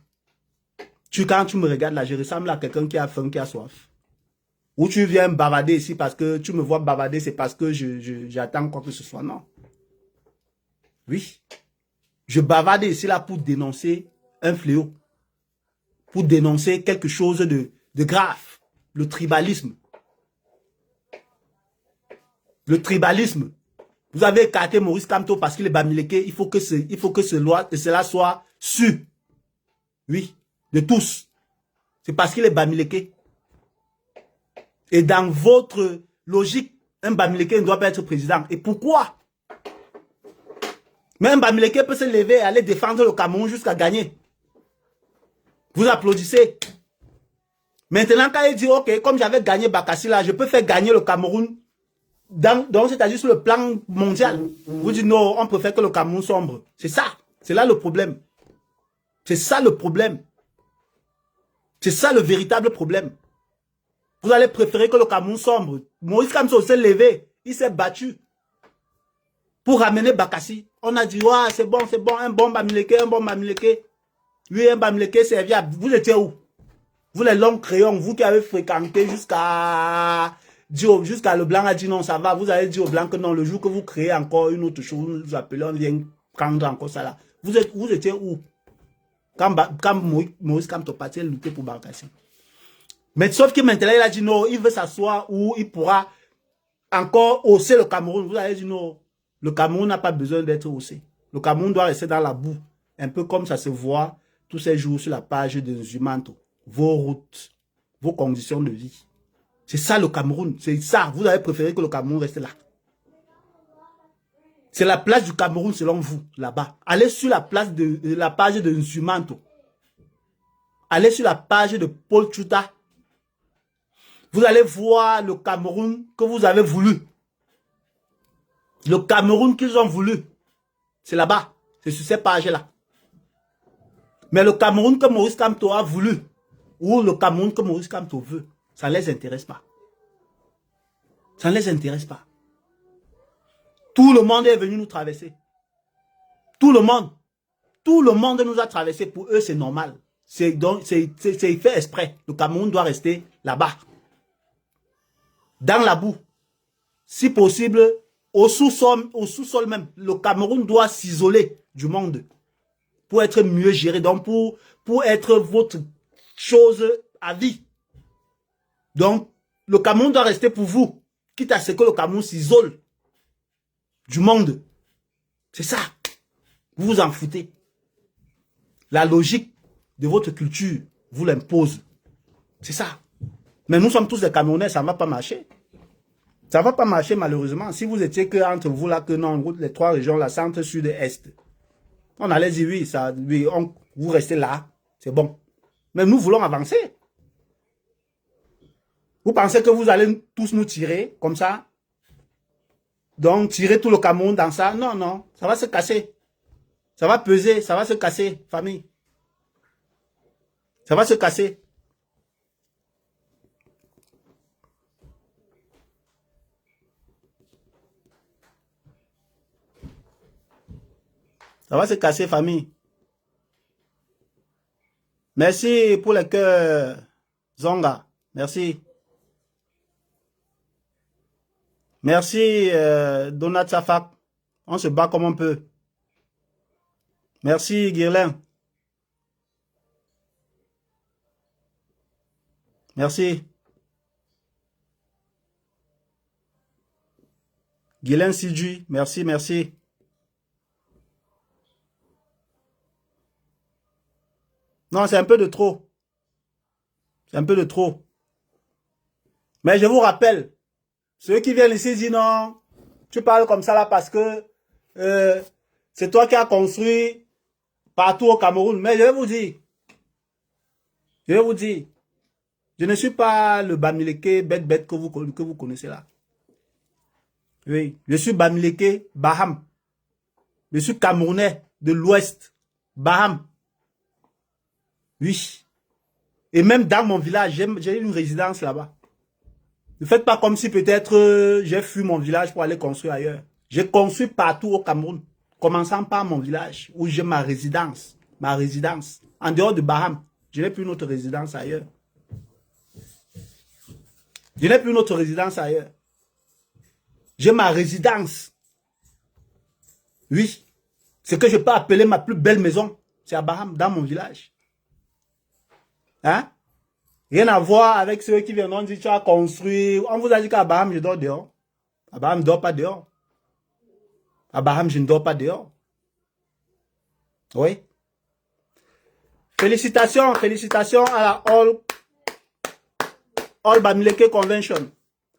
A: Quand tu me regardes là, je ressemble à quelqu'un qui a faim, qui a soif. Ou tu viens bavarder ici parce que tu me vois bavarder, c'est parce que j'attends quoi que ce soit. Non. Oui. Je bavarde ici là pour dénoncer un fléau. Pour dénoncer quelque chose de grave. Le tribalisme. Le tribalisme. Vous avez écarté Maurice Kamto parce qu'il est Bamileke. Il faut que cela soit su. Oui. De tous. C'est parce qu'il est Bamileke. Et dans votre logique, un Bamileke ne doit pas être président. Et pourquoi? Mais un Bamileke peut se lever et aller défendre le Cameroun jusqu'à gagner. Vous applaudissez. Maintenant, quand il dit, ok, comme j'avais gagné Bakassi là, je peux faire gagner le Cameroun. Donc, c'est-à-dire sur le plan mondial. Vous dites, non, on préfère que le Cameroun sombre. C'est ça. C'est là le problème. C'est ça le problème. C'est ça le véritable problème. Vous allez préférer que le Cameroun sombre. Maurice Kamto s'est levé. Il s'est battu. Pour ramener Bakassi. On a dit, ouais, c'est bon, un bon Bamileke, un bon Bamileke. Oui, un Bamileke serviable. Vous étiez où? Vous les longs crayons, vous qui avez fréquenté jusqu'à le blanc a dit non, ça va. Vous avez dit au blanc que non, le jour que vous créez encore une autre chose, vous appelez, on vient prendre encore ça là. Vous étiez où? Quand Maurice Kamto partait lutter pour Bakassi. Mais sauf que maintenant, il a dit non, il veut s'asseoir où il pourra encore hausser le Cameroun. Vous avez dit non, le Cameroun n'a pas besoin d'être haussé. Le Cameroun doit rester dans la boue. Un peu comme ça se voit tous ces jours sur la page de Zumanto. Vos routes, vos conditions de vie. C'est ça le Cameroun. C'est ça. Vous avez préféré que le Cameroun reste là. C'est la place du Cameroun selon vous, là-bas. Allez sur la page de Nzumanto. Allez sur la page de Paul Tchouta. Vous allez voir le Cameroun que vous avez voulu. Le Cameroun qu'ils ont voulu. C'est là-bas. C'est sur ces pages-là. Mais le Cameroun que Maurice Kamto a voulu, ou le Cameroun que Maurice Kamto veut, ça ne les intéresse pas. Ça ne les intéresse pas. Tout le monde est venu nous traverser. Tout le monde. Tout le monde nous a traversés. Pour eux, c'est normal. C'est fait exprès. Le Cameroun doit rester là-bas. Dans la boue. Si possible, au sous-sol même. Le Cameroun doit s'isoler du monde. Pour être mieux géré. Donc, pour être votre chose à vie. Donc, le Cameroun doit rester pour vous. Quitte à ce que le Cameroun s'isole du monde. C'est ça. Vous vous en foutez. La logique de votre culture vous l'impose. C'est ça. Mais nous sommes tous des Camerounais, ça ne va pas marcher. Ça ne va pas marcher malheureusement. Si vous étiez que entre vous là, que non, les trois régions, la centre, sud et est. On allait dire oui, vous restez là, c'est bon. Mais nous voulons avancer. Vous pensez que vous allez tous nous tirer comme ça? Donc, tirer tout le Cameroun dans ça? Non, non, ça va se casser. Ça va peser, ça va se casser, famille. Ça va se casser. Ça va se casser, famille. Merci pour les cœurs, Zonga. Merci. Merci, Donat Safak. On se bat comme on peut. Merci, Guirlain. Merci. Guirlain Sidju. Merci, merci. Non, c'est un peu de trop. C'est un peu de trop. Mais je vous rappelle, ceux qui viennent ici disent non, tu parles comme ça là parce que c'est toi qui as construit partout au Cameroun. Mais je vais vous dire, je ne suis pas le Bamileke bête que vous connaissez là. Oui, je suis Bamileke Baham. Je suis Camerounais de l'Ouest, Baham. Oui. Et même dans mon village, j'ai une résidence là-bas. Ne faites pas comme si peut-être j'ai fui mon village pour aller construire ailleurs. J'ai construit partout au Cameroun, commençant par mon village, où j'ai ma résidence. En dehors de Baham, je n'ai plus une autre résidence ailleurs. Je n'ai plus une autre résidence ailleurs. J'ai ma résidence. Oui. Ce que je peux appeler ma plus belle maison, c'est à Baham, dans mon village. Hein? Rien à voir avec ceux qui viendront dire tu as construit. On vous a dit qu'à Baham, je dors dehors. À Baham, je ne dors pas dehors. À Baham, je ne dors pas dehors. Oui. Félicitations à la All Bamileke Convention.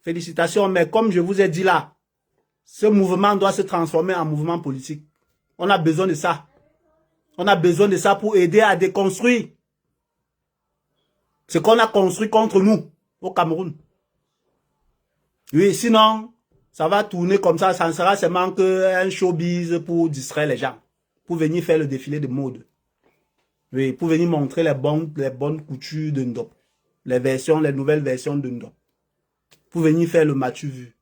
A: Félicitations, mais comme je vous ai dit là, ce mouvement doit se transformer en mouvement politique. On a besoin de ça. On a besoin de ça pour aider à déconstruire ce qu'on a construit contre nous au Cameroun. Oui, sinon, ça va tourner comme ça ne sera seulement qu'un showbiz pour distraire les gens, pour venir faire le défilé de mode. Oui, pour venir montrer les bonnes coutures de Ndop, les nouvelles versions de Ndop, pour venir faire le matu vu.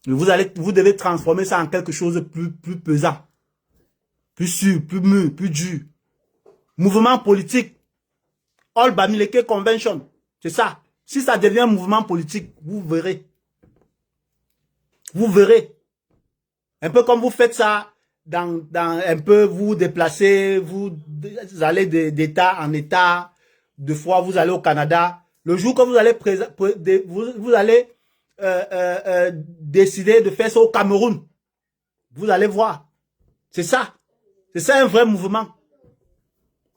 A: Vous devez transformer ça en quelque chose de plus pesant, plus sûr, plus mûr, plus dur. Mouvement politique. All Bamileke Convention. C'est ça. Si ça devient un mouvement politique, vous verrez. Vous verrez. Un peu comme vous faites ça, un peu vous déplacez, vous allez d'état en état. Deux fois, vous allez au Canada. Le jour que vous allez, décider de faire ça au Cameroun, vous allez voir. C'est ça. C'est ça un vrai mouvement.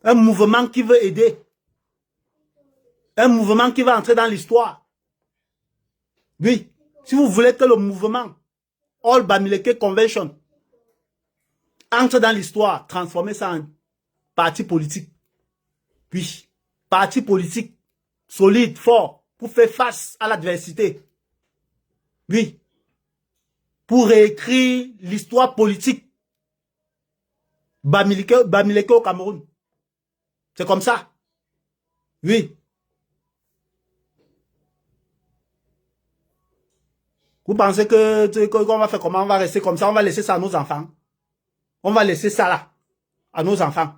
A: Un mouvement qui veut aider. Un mouvement qui va entrer dans l'histoire. Oui. Si vous voulez que le mouvement All Bamileke Convention entre dans l'histoire, transformez ça en parti politique. Oui. Parti politique solide, fort, pour faire face à l'adversité. Oui. Pour réécrire l'histoire politique. Bamileke au Cameroun. C'est comme ça. Oui. Vous pensez qu'on va faire comment? On va rester comme ça? On va laisser ça à nos enfants? On va laisser ça là, à nos enfants?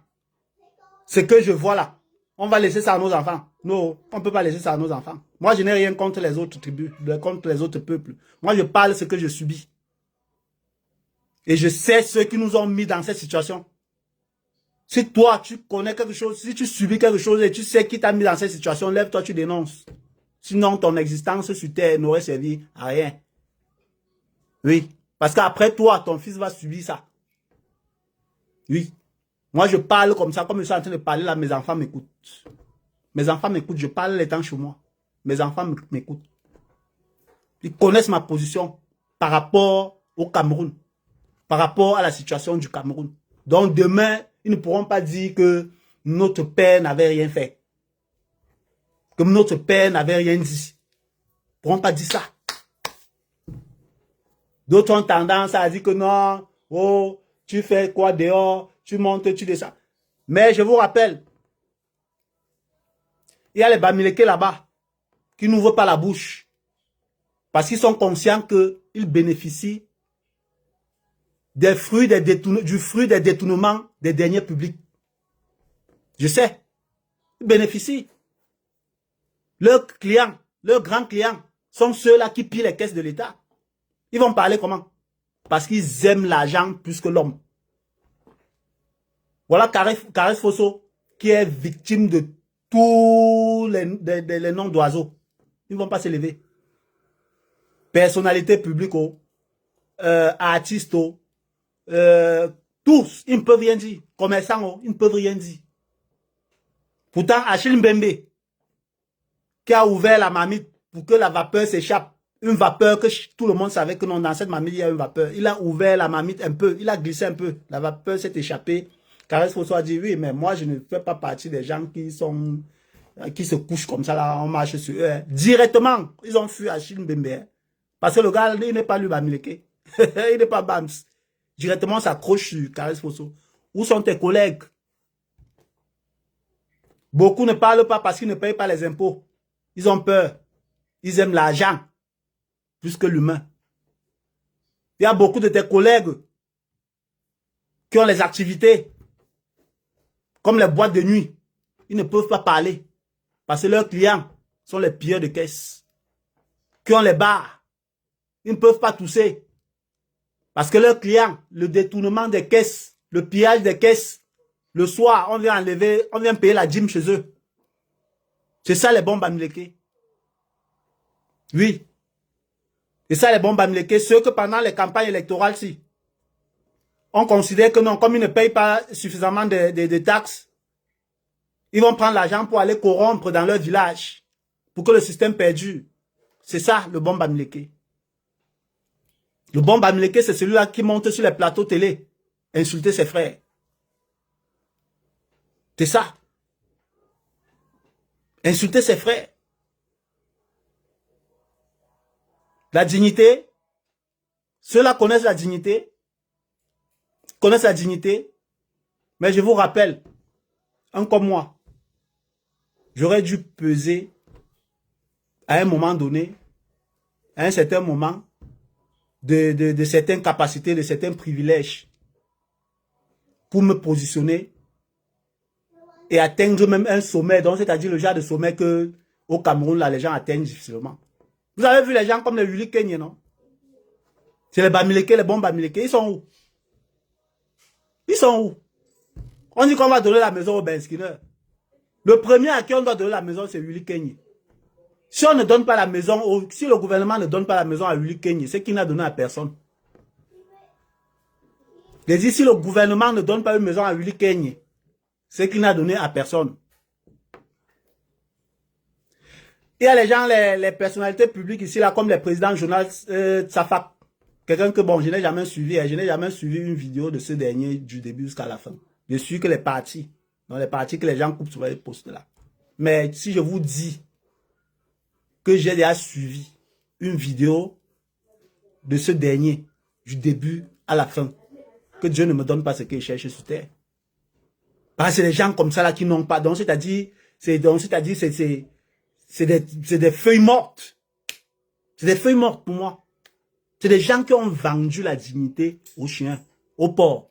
A: Ce que je vois là, on va laisser ça à nos enfants. Non, on ne peut pas laisser ça à nos enfants. Moi, je n'ai rien contre les autres tribus, contre les autres peuples. Moi, je parle de ce que je subis. Et je sais ceux qui nous ont mis dans cette situation. Si toi, tu connais quelque chose, si tu subis quelque chose et tu sais qui t'a mis dans cette situation, lève-toi, tu dénonces. Sinon, ton existence sur terre n'aurait servi à rien. Oui. Parce qu'après toi, ton fils va subir ça. Oui. Moi, je parle comme ça, comme je suis en train de parler là, mes enfants m'écoutent. Mes enfants m'écoutent, je parle les temps chez moi. Mes enfants m'écoutent. Ils connaissent ma position par rapport au Cameroun, par rapport à la situation du Cameroun. Donc demain, ils ne pourront pas dire que notre père n'avait rien fait. Que notre père n'avait rien dit. Ils ne pourront pas dire ça. D'autres ont tendance à dire que non, oh, tu fais quoi dehors, tu montes, tu descends. Mais je vous rappelle, il y a les Bamileke là-bas qui n'ouvrent pas la bouche. Parce qu'ils sont conscients qu'ils bénéficient des fruits du fruit des détournements des deniers publics. Je sais. Ils bénéficient. Leurs clients, leurs grands clients sont ceux-là qui pillent les caisses de l'État. Ils vont parler comment? Parce qu'ils aiment l'argent plus que l'homme. Voilà Caresse Fosso qui est victime de tous les noms d'oiseaux. Ils ne vont pas se lever. Personnalités publiques, artistes, tous, ils ne peuvent rien dire. Commerçants, ils ne peuvent rien dire. Pourtant, Achille Mbembe, qui a ouvert la marmite pour que la vapeur s'échappe, une vapeur que tout le monde savait que non, dans cette marmite, il y a une vapeur. Il a ouvert la marmite un peu, il a glissé un peu, la vapeur s'est échappée. Caresse Fosso a dit, oui, mais moi, je ne fais pas partie des gens qui se couchent comme ça, là, on marche sur eux. Directement, ils ont fui Achille Mbembe. Parce que le gars, il n'est pas lui Bamileke. Il n'est pas Bams. Directement, on s'accroche sur Caresse Fosso. Où sont tes collègues? Beaucoup ne parlent pas parce qu'ils ne payent pas les impôts. Ils ont peur. Ils aiment l'argent plus que l'humain. Il y a beaucoup de tes collègues qui ont les activités comme les boîtes de nuit. Ils ne peuvent pas parler parce que leurs clients sont les pilleurs de caisse. Qui ont les bars. Ils ne peuvent pas tousser parce que leurs clients, le détournement des caisses, le pillage des caisses, le soir, on vient enlever, on vient payer la dîme chez eux. C'est ça les bons Bamileke. Oui. Et ça les bons Bamileke, ceux que pendant les campagnes électorales, si, on considère que non, comme ils ne payent pas suffisamment de taxes, ils vont prendre l'argent pour aller corrompre dans leur village, pour que le système perdure. C'est ça le bon Bamileke. Le bon Bamileke, c'est celui-là qui monte sur les plateaux télé, insulter ses frères. C'est ça. Insulter ses frères. La dignité. Ceux-là connaissent la dignité. Mais je vous rappelle, un comme moi, j'aurais dû peser à un moment donné, à un certain moment, de certaines capacités, de certains privilèges pour me positionner et atteindre même un sommet, donc c'est-à-dire le genre de sommet que au Cameroun, là, les gens atteignent difficilement. Vous avez vu les gens comme les Willy Kenye, non? C'est les Bamileke, les bons Bamileke, ils sont où? Ils sont où? On dit qu'on va donner la maison au Ben Skinner. Le premier à qui on doit donner la maison, c'est Willy Kenye. Si on ne donne pas la maison, si le gouvernement ne donne pas la maison à Willy Kenye, c'est qu'il n'a donné à personne. Je dis, si le gouvernement ne donne pas une maison à Willy Kenye, c'est qu'il n'a donné à personne. Il y a les gens, les personnalités publiques ici, là, comme les présidents Jonas Tsafak. Quelqu'un que, bon, je n'ai jamais suivi, je n'ai jamais suivi une vidéo de ce dernier du début jusqu'à la fin. Je suis que les partis. Dans les partis que les gens coupent sur les postes là. Mais si je vous dis que j'ai déjà suivi une vidéo de ce dernier, du début à la fin, que Dieu ne me donne pas ce qu'il cherche sur terre. Parce que c'est des gens comme ça là qui n'ont pas. Donc c'est-à-dire, c'est des feuilles mortes. C'est des feuilles mortes pour moi. C'est des gens qui ont vendu la dignité aux chiens, au porc.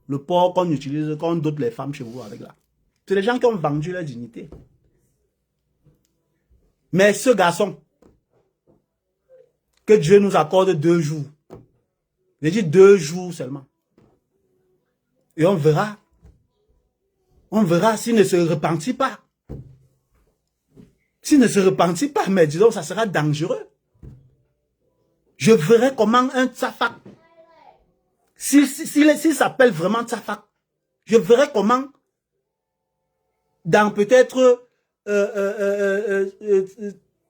A: Le porc qu'on utilise, qu'on dote les femmes chez vous avec là. C'est les gens qui ont vendu leur dignité. Mais ce garçon, que Dieu nous accorde 2 jours. J'ai dit 2 jours seulement. Et on verra. On verra s'il ne se repentit pas. S'il ne se repentit pas, mais disons, ça sera dangereux. Je verrai comment un Tsafak, s'il s'appelle vraiment Tsafak, je verrai comment, dans peut-être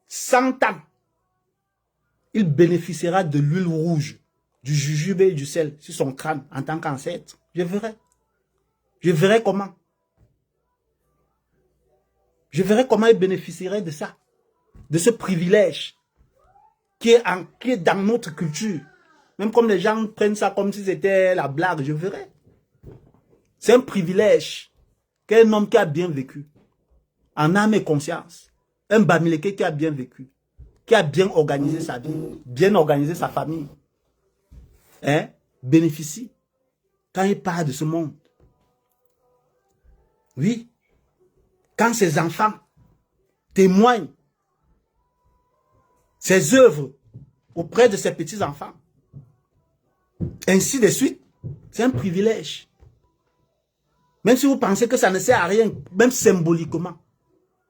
A: 100 ans, il bénéficiera de l'huile rouge, du jujube et du sel sur son crâne en tant qu'ancêtre. Je verrai. Je verrai comment. Je verrai comment il bénéficierait de ça, de ce privilège qui est dans notre culture. Même comme les gens prennent ça comme si c'était la blague, je verrai. C'est un privilège qu'un homme qui a bien vécu, en âme et conscience, un Bamileke qui a bien vécu, qui a bien organisé sa vie, bien organisé sa famille, hein, bénéficie quand il part de ce monde. Oui. Quand ses enfants témoignent ses œuvres auprès de ses petits-enfants, ainsi de suite, c'est un privilège. Même si vous pensez que ça ne sert à rien, même symboliquement,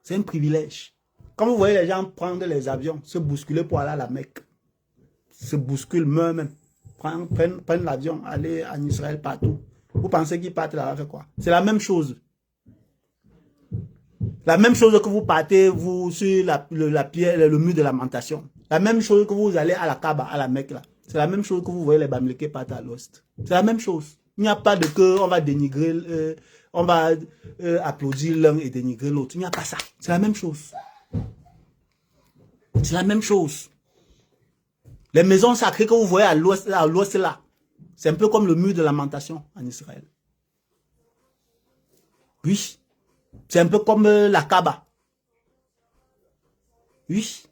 A: c'est un privilège. Quand vous voyez les gens prendre les avions, se bousculer pour aller à la Mecque, se bousculent, meurent même, prennent l'avion, aller en Israël partout, vous pensez qu'ils partent là-bas faire quoi? C'est la même chose. La même chose que vous partez, vous, sur la pierre, le mur de lamentation. La même chose que vous allez à la Kaaba, à la Mecque, là. C'est la même chose que vous voyez les Bamileke partent à l'Ouest. C'est la même chose. Il n'y a pas de que on va dénigrer, on va applaudir l'un et dénigrer l'autre. Il n'y a pas ça. C'est la même chose. C'est la même chose. Les maisons sacrées que vous voyez à l'Ouest là, c'est un peu comme le mur de lamentation en Israël. Oui. C'est un peu comme la Kaaba. Oui.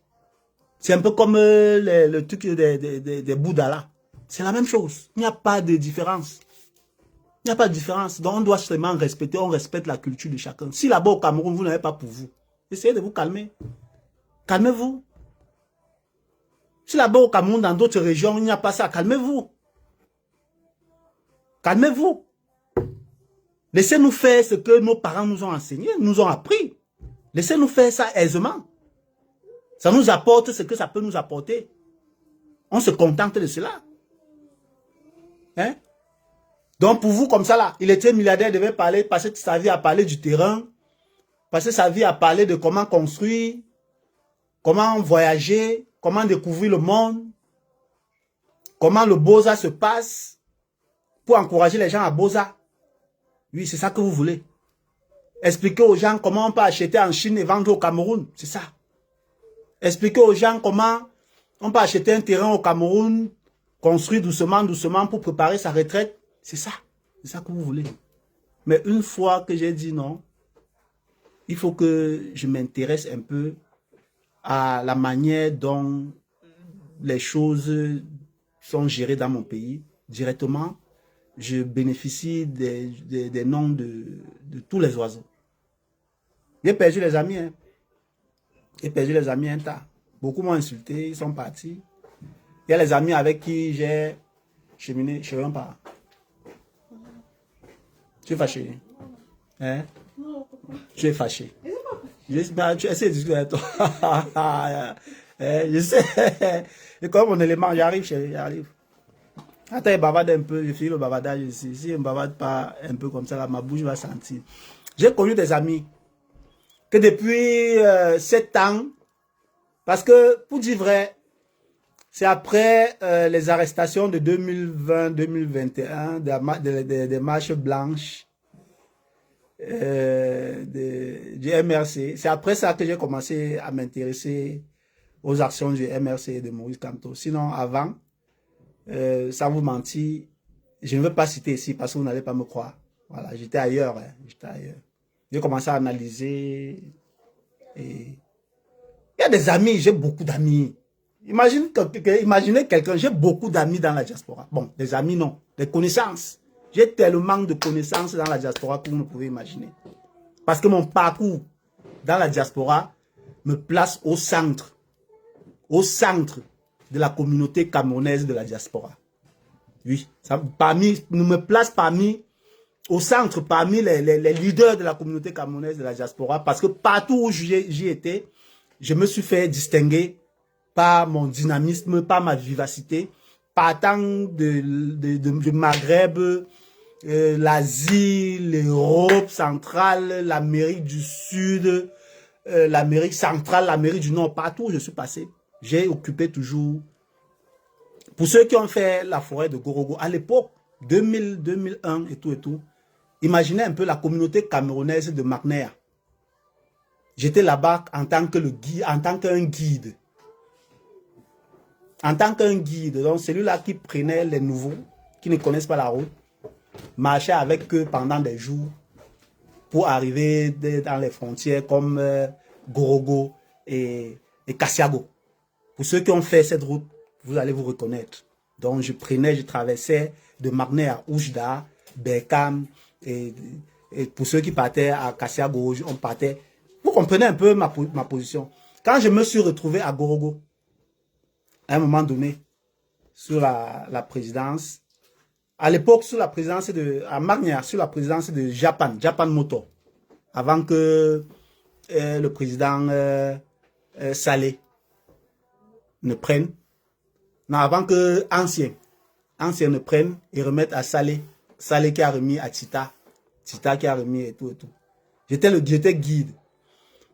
A: C'est un peu comme le truc des Bouddhas là. C'est la même chose. Il n'y a pas de différence. Il n'y a pas de différence. Donc on doit seulement respecter, on respecte la culture de chacun. Si là-bas au Cameroun, vous n'avez pas pour vous, essayez de vous calmer. Calmez-vous. Si là-bas au Cameroun, dans d'autres régions, il n'y a pas ça, calmez-vous. Calmez-vous. Laissez-nous faire ce que nos parents nous ont enseigné, nous ont appris. Laissez-nous faire ça aisément. Ça nous apporte ce que ça peut nous apporter. On se contente de cela. Hein? Donc pour vous, comme ça là, il était milliardaire, il devait passer sa vie à parler du terrain, passer sa vie à parler de comment construire, comment voyager, comment découvrir le monde, comment le Beaux-Arts se passe, pour encourager les gens à Beaux-Arts. Oui, c'est ça que vous voulez. Expliquer aux gens comment on peut acheter en Chine et vendre au Cameroun. C'est ça. Expliquer aux gens comment on peut acheter un terrain au Cameroun, construire doucement, doucement pour préparer sa retraite. C'est ça. C'est ça que vous voulez. Mais une fois que j'ai dit non, il faut que je m'intéresse un peu à la manière dont les choses sont gérées dans mon pays directement. Je bénéficie des noms de tous les oiseaux. J'ai perdu les amis. Hein. J'ai perdu les amis un tas. Beaucoup m'ont insulté, ils sont partis. Il y a les amis avec qui j'ai cheminé, je ne sais même pas. Tu es fâché? Hein? Tu es fâché. Tu essaies de discuter avec toi. Je sais. Et comme mon élément, j'arrive, j'arrive. Attends, il bavarde un peu, je finis le bavardage ici. Si je ne bavarde pas un peu comme ça, là, ma bouche va sentir. J'ai connu des amis que depuis 7 ans, parce que, pour dire vrai, c'est après les arrestations de 2020-2021, des marches blanches du MRC. C'est après ça que j'ai commencé à m'intéresser aux actions du MRC et de Maurice Kamto. Sinon, avant, sans vous mentir, je ne veux pas citer ici parce que vous n'allez pas me croire. Voilà, j'étais ailleurs. Hein, j'étais ailleurs. J'ai commencé à analyser. Et il y a des amis, j'ai beaucoup d'amis. Imaginez quelqu'un, j'ai beaucoup d'amis dans la diaspora. Bon, des amis non, des connaissances. J'ai tellement de connaissances dans la diaspora que vous ne pouvez imaginer. Parce que mon parcours dans la diaspora me place au centre de la communauté camerounaise de la diaspora. Oui, ça me place au centre, parmi les leaders de la communauté camerounaise de la diaspora, parce que partout où j'y étais, je me suis fait distinguer par mon dynamisme, par ma vivacité, partant du Maghreb, l'Asie, l'Europe centrale, l'Amérique du Sud, l'Amérique centrale, l'Amérique du Nord, partout où je suis passé, j'ai occupé toujours. Pour ceux qui ont fait la forêt de Gorogo, à l'époque, 2000, 2001 et tout, imaginez un peu la communauté camerounaise de Magnéa. J'étais là-bas en tant que guide. En tant qu'un guide, donc celui-là qui prenait les nouveaux, qui ne connaissent pas la route, marchait avec eux pendant des jours pour arriver dans les frontières comme Gorogo et Kassiago. Pour ceux qui ont fait cette route, vous allez vous reconnaître. Donc je traversais de Magné à Oujda, Berkam, et pour ceux qui partaient à Kassiago, on partait. Vous comprenez un peu ma position. Quand je me suis retrouvé à Gorogo, à un moment donné, sur la présidence, à l'époque, à Magnéa, sur la présidence de Japan Motor, avant que le président Saleh ne prenne, non, avant que Ancien ne prenne et remette à Saleh qui a remis à Tita qui a remis et tout. J'étais guide.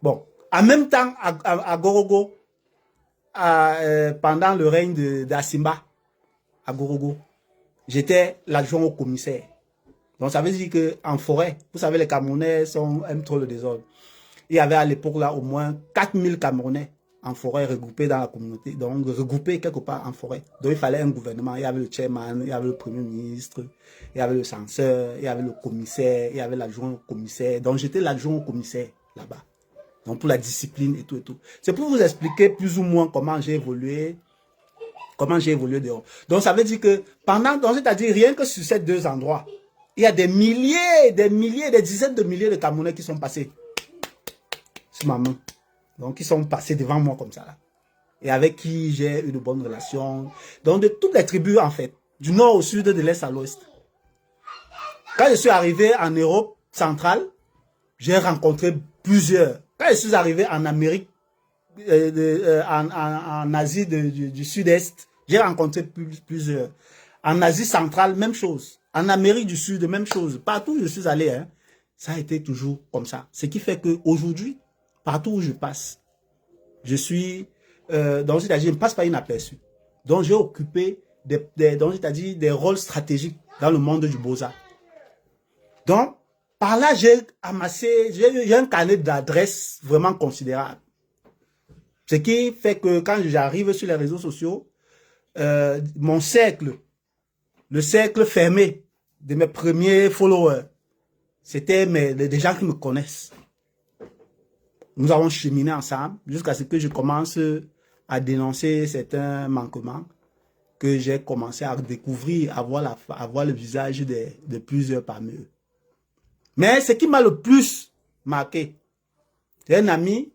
A: Bon, en même temps, à Gorogo, pendant le règne d'Asimba, à Gorogo, j'étais l'adjoint au commissaire. Donc ça veut dire qu'en forêt, vous savez, les Camerounais aiment trop le désordre. Il y avait à l'époque là au moins 4000 Camerounais en forêt regroupés dans la communauté, donc regroupés quelque part en forêt. Donc il fallait un gouvernement, il y avait le chairman, il y avait le premier ministre, il y avait le censeur, il y avait le commissaire, il y avait l'adjoint au commissaire. Donc j'étais l'adjoint au commissaire là-bas. Donc pour la discipline et tout. C'est pour vous expliquer plus ou moins comment j'ai évolué dehors. Donc ça veut dire que c'est-à-dire rien que sur ces deux endroits, il y a des milliers, des dizaines de milliers de Camerounais qui sont passés sur ma main. Donc ils sont passés devant moi comme ça là. Et avec qui j'ai une bonne relation. Donc de toutes les tribus en fait, du nord au sud, de l'est à l'ouest. Quand je suis arrivé en Europe centrale, j'ai rencontré plusieurs. Quand je suis arrivé en Amérique, en Asie du Sud-Est, j'ai rencontré plusieurs. En Asie centrale, même chose. En Amérique du Sud, même chose. Partout où je suis allé, hein, ça a été toujours comme ça. Ce qui fait qu'aujourd'hui, partout où je passe, je suis, donc c'est-à-dire, je ne passe pas inaperçu. Donc j'ai occupé des rôles stratégiques dans le monde du Beaux-Arts. Donc, par là, j'ai un carnet d'adresses vraiment considérable. Ce qui fait que quand j'arrive sur les réseaux sociaux, mon cercle, le cercle fermé de mes premiers followers, c'était des gens qui me connaissent. Nous avons cheminé ensemble jusqu'à ce que je commence à dénoncer certains manquements que j'ai commencé à découvrir, à voir le visage de plusieurs parmi eux. Mais ce qui m'a le plus marqué, c'est un ami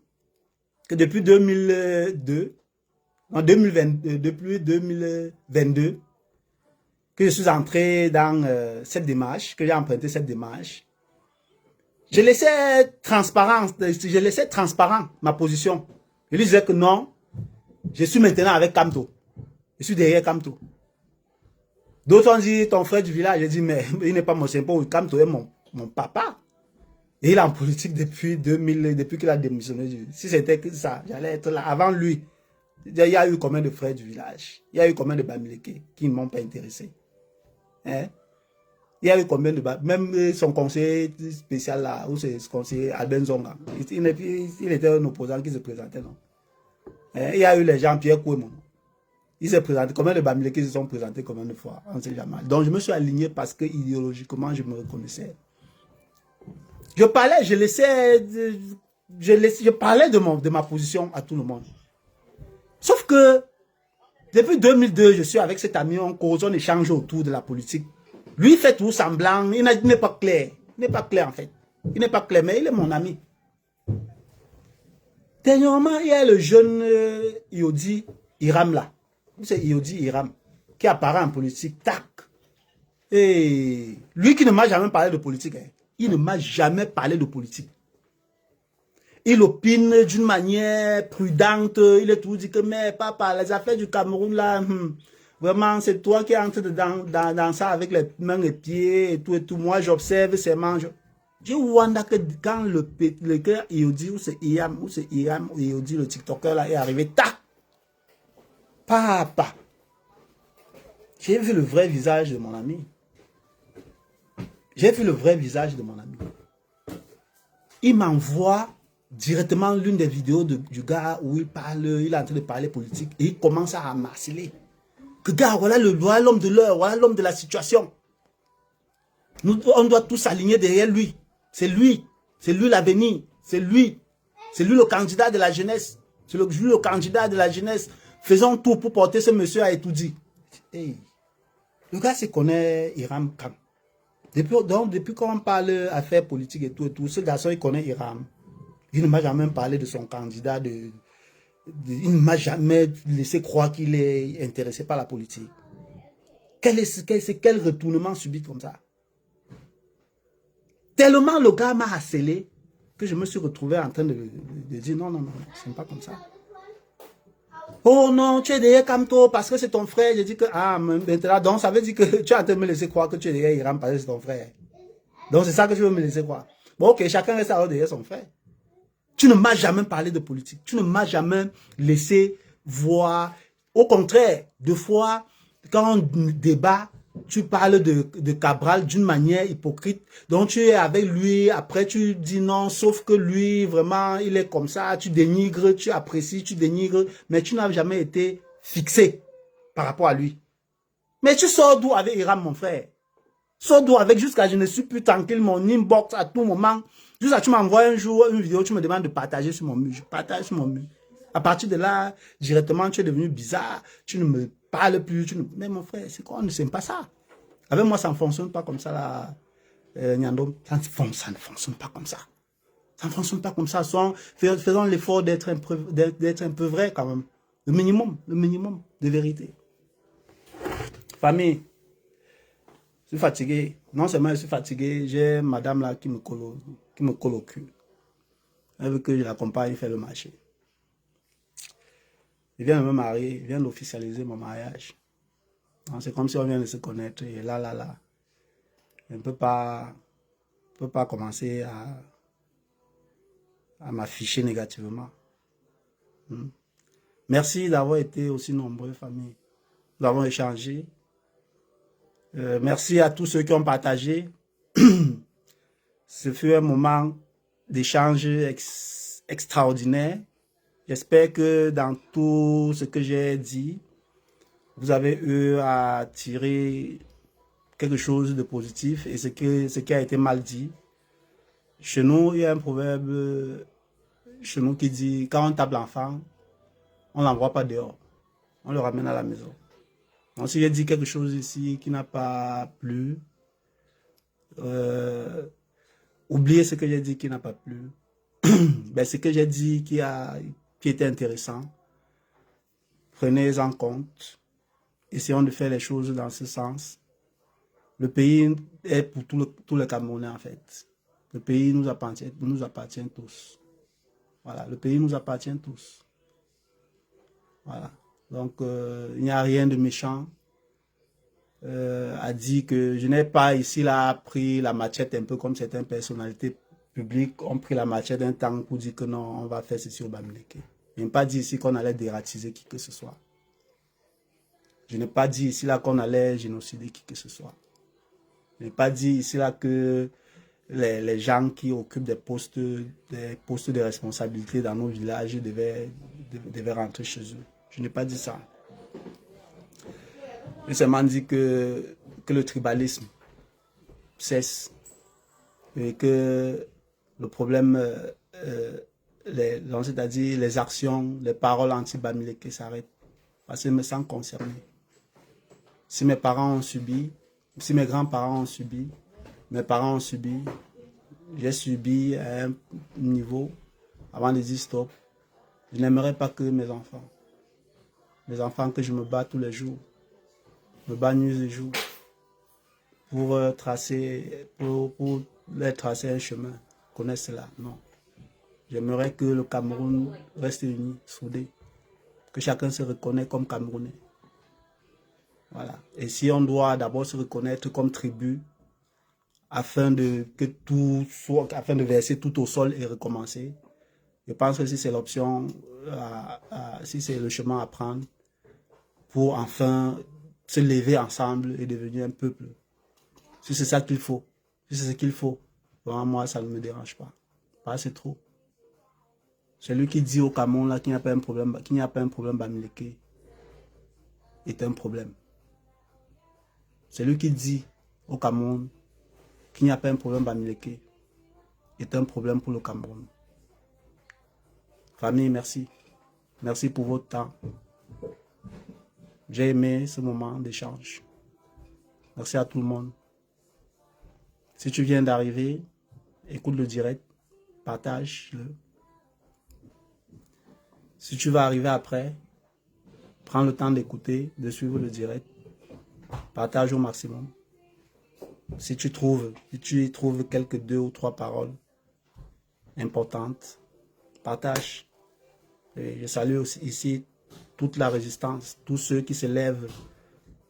A: que depuis 2022, que je suis entré dans cette démarche, que j'ai emprunté cette démarche. Je laissais transparent ma position. Je lui disais que non, je suis maintenant avec Kamto. Je suis derrière Kamto. D'autres ont dit, ton frère du village, j'ai dit, mais il n'est pas mon sympa, Kamto est mon papa. Et il est en politique depuis 2000, depuis qu'il a démissionné. Si c'était que ça, j'allais être là. Avant lui, il y a eu combien de frères du village? Il y a eu combien de Bamileke qui ne m'ont pas intéressé? Hein? Il y a eu combien de... Même son conseiller spécial là, ou son conseiller Albin Zonga, il était un opposant qui se présentait, non? Hein? Il y a eu les gens Pierre Kouemon. Il s'est présenté. Combien de Bamileke se sont présentés combien de fois? On ne sait jamais. Donc je me suis aligné parce que idéologiquement, je me reconnaissais. Je parlais, je parlais de ma position à tout le monde. Sauf que, depuis 2002, je suis avec cet ami, on échange autour de la politique. Lui, il fait tout semblant, il n'est pas clair. Il n'est pas clair, en fait. Il n'est pas clair, mais il est mon ami. Dernièrement, il y a le jeune Iodi Hiram là. C'est Iodi Hiram qui apparaît en politique. Tac. Et lui qui ne m'a jamais parlé de politique. Hein. Il ne m'a jamais parlé de politique. Il opine d'une manière prudente. Il est tout dit que, mais papa, les affaires du Cameroun là, vraiment, c'est toi qui entres dans ça avec les mains et pieds et tout. Moi, j'observe ses manches. Je wonder que quand le gars Iodi ou c'est Iram ou Iodi le TikToker là est arrivé, tac, papa, j'ai vu le vrai visage de mon ami. J'ai vu le vrai visage de mon ami. Il m'envoie directement l'une des vidéos du gars où il parle, il est en train de parler politique et il commence à marceler. Que gars, voilà l'homme de l'heure, voilà l'homme de la situation. On doit tous s'aligner derrière lui. C'est lui l'avenir, c'est lui le candidat de la jeunesse. C'est lui le candidat de la jeunesse. Faisons tout pour porter ce monsieur à Etoudi. Hey. Le gars se connaît Hiram Khan. Depuis qu'on parle affaires politiques et tout, ce garçon il connaît Hiram. Il ne m'a jamais parlé de son candidat, il ne m'a jamais laissé croire qu'il est intéressé par la politique. Quel retournement subit comme ça? Tellement le gars m'a harcelé que je me suis retrouvé en train de dire non, ce n'est pas comme ça. Oh non, tu es derrière Kamto parce que c'est ton frère. J'ai dit que, ah, maintenant, donc ça veut dire que tu es en train de me laisser croire que tu es derrière Hiram parce que c'est ton frère. Donc c'est ça que tu veux me laisser croire. Bon, ok, chacun reste alors derrière son frère. Tu ne m'as jamais parlé de politique. Tu ne m'as jamais laissé voir. Au contraire, deux fois, quand on débat, tu parles de Cabral d'une manière hypocrite. Donc tu es avec lui, après tu dis non, sauf que lui, vraiment, il est comme ça. Tu dénigres, tu apprécies, tu dénigres, mais tu n'as jamais été fixé par rapport à lui. Mais tu sors d'où avec Hiram, mon frère? Sors d'où avec jusqu'à je ne suis plus tranquille, mon inbox à tout moment. Jusqu'à tu m'envoies un jour une vidéo, tu me demandes de partager sur mon mur. Je partage sur mon mur. À partir de là, directement, tu es devenu bizarre. Tu ne me parles plus. Mais mon frère, c'est quoi? On ne sait pas ça. Avec moi, ça ne fonctionne pas comme ça, là, Nyandom. Ça ne fonctionne pas comme ça. Ça ne fonctionne pas comme ça. Faisons l'effort d'être un peu vrai quand même. Le minimum de vérité. Famille. Je suis fatigué. Non seulement je suis fatigué, j'ai madame là qui me colle au cul. Elle veut que je l'accompagne faire le marché. Il vient de me marier, il vient d'officialiser mon mariage. C'est comme si on vient de se connaître. Et là. Je ne peux pas commencer à m'afficher négativement. Merci d'avoir été aussi nombreux, famille. Nous avons échangé. Merci à tous ceux qui ont partagé. Ce fut un moment d'échange extraordinaire. J'espère que dans tout ce que j'ai dit, vous avez eu à tirer quelque chose de positif et ce qui a été mal dit. Chez nous, il y a un proverbe chez nous qui dit, quand on tape l'enfant, on ne l'envoie pas dehors. On le ramène à la maison. Donc, si j'ai dit quelque chose ici qui n'a pas plu, oubliez ce que j'ai dit qui n'a pas plu. Ben, ce que j'ai dit qui était intéressant, prenez en compte. Essayons de faire les choses dans ce sens. Le pays est pour tous les Camerounais en fait. Le pays nous appartient tous. Voilà, le pays nous appartient tous. Voilà. Donc, il n'y a rien de méchant. A dit que je n'ai pas ici là pris la machette un peu comme certaines personnalités publiques ont pris la machette un temps pour dire que non, on va faire ceci au Bamileke. Je n'ai pas dit ici qu'on allait dératiser qui que ce soit. Je n'ai pas dit ici là qu'on allait génocider qui que ce soit. Je n'ai pas dit ici là que les gens qui occupent des postes de responsabilité dans nos villages devaient rentrer chez eux. Je n'ai pas dit ça. J'ai seulement dit que le tribalisme cesse et que le problème, c'est-à-dire les actions, les paroles anti-Bamileke s'arrêtent. Parce que je me sens concerné. Si mes parents ont subi, si mes grands-parents ont subi, mes parents ont subi, j'ai subi à un niveau avant de dire stop. Je n'aimerais pas que mes enfants que je me bats tous les jours, me bats nuit et jour pour leur tracer un chemin, connaissent cela. Non. J'aimerais que le Cameroun reste uni, soudé, que chacun se reconnaisse comme Camerounais. Voilà. Et si on doit d'abord se reconnaître comme tribu, afin de verser tout au sol et recommencer, je pense que si c'est l'option, si c'est le chemin à prendre, pour enfin se lever ensemble et devenir un peuple. Si c'est ça qu'il faut, si c'est ce qu'il faut, vraiment moi ça ne me dérange pas. Pas c'est trop. Celui qui dit au Cameroun là qu'il n'y a pas un problème, Bamileke est un problème. Celui qui dit au Cameroun qu'il n'y a pas un problème, Bamileke est un problème pour le Cameroun. Famille, merci. Merci pour votre temps. J'ai aimé ce moment d'échange. Merci à tout le monde. Si tu viens d'arriver, écoute le direct, partage-le. Si tu vas arriver après, prends le temps d'écouter, de suivre le direct. Partage au maximum. Si tu y trouves quelques 2 ou 3 paroles importantes, partage. Et je salue aussi ici toute la résistance, tous ceux qui se lèvent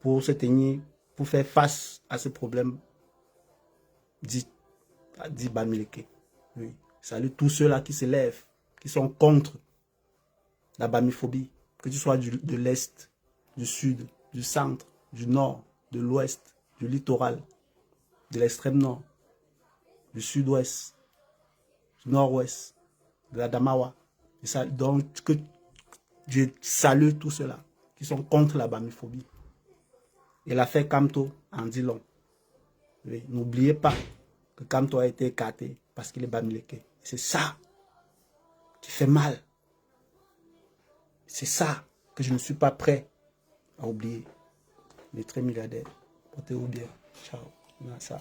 A: pour se tenir, pour faire face à ce problème dit Bamileke. Oui. Je salue tous ceux-là qui se lèvent, qui sont contre la bamiphobie, que tu sois de l'Est, du Sud, du Centre, du Nord, de l'Ouest, du littoral, de l'extrême Nord, du Sud-Ouest, du Nord-Ouest, de la Damawa. Donc, je salue tous ceux-là qui sont contre la bamiphobie. Et l'affaire Kamto en dit long. Oui, n'oubliez pas que Kamto a été écarté parce qu'il est Bamileke. C'est ça qui fait mal. C'est ça que je ne suis pas prêt à oublier. Les très milliardaires. Portez-vous bien. Ciao. Nasa.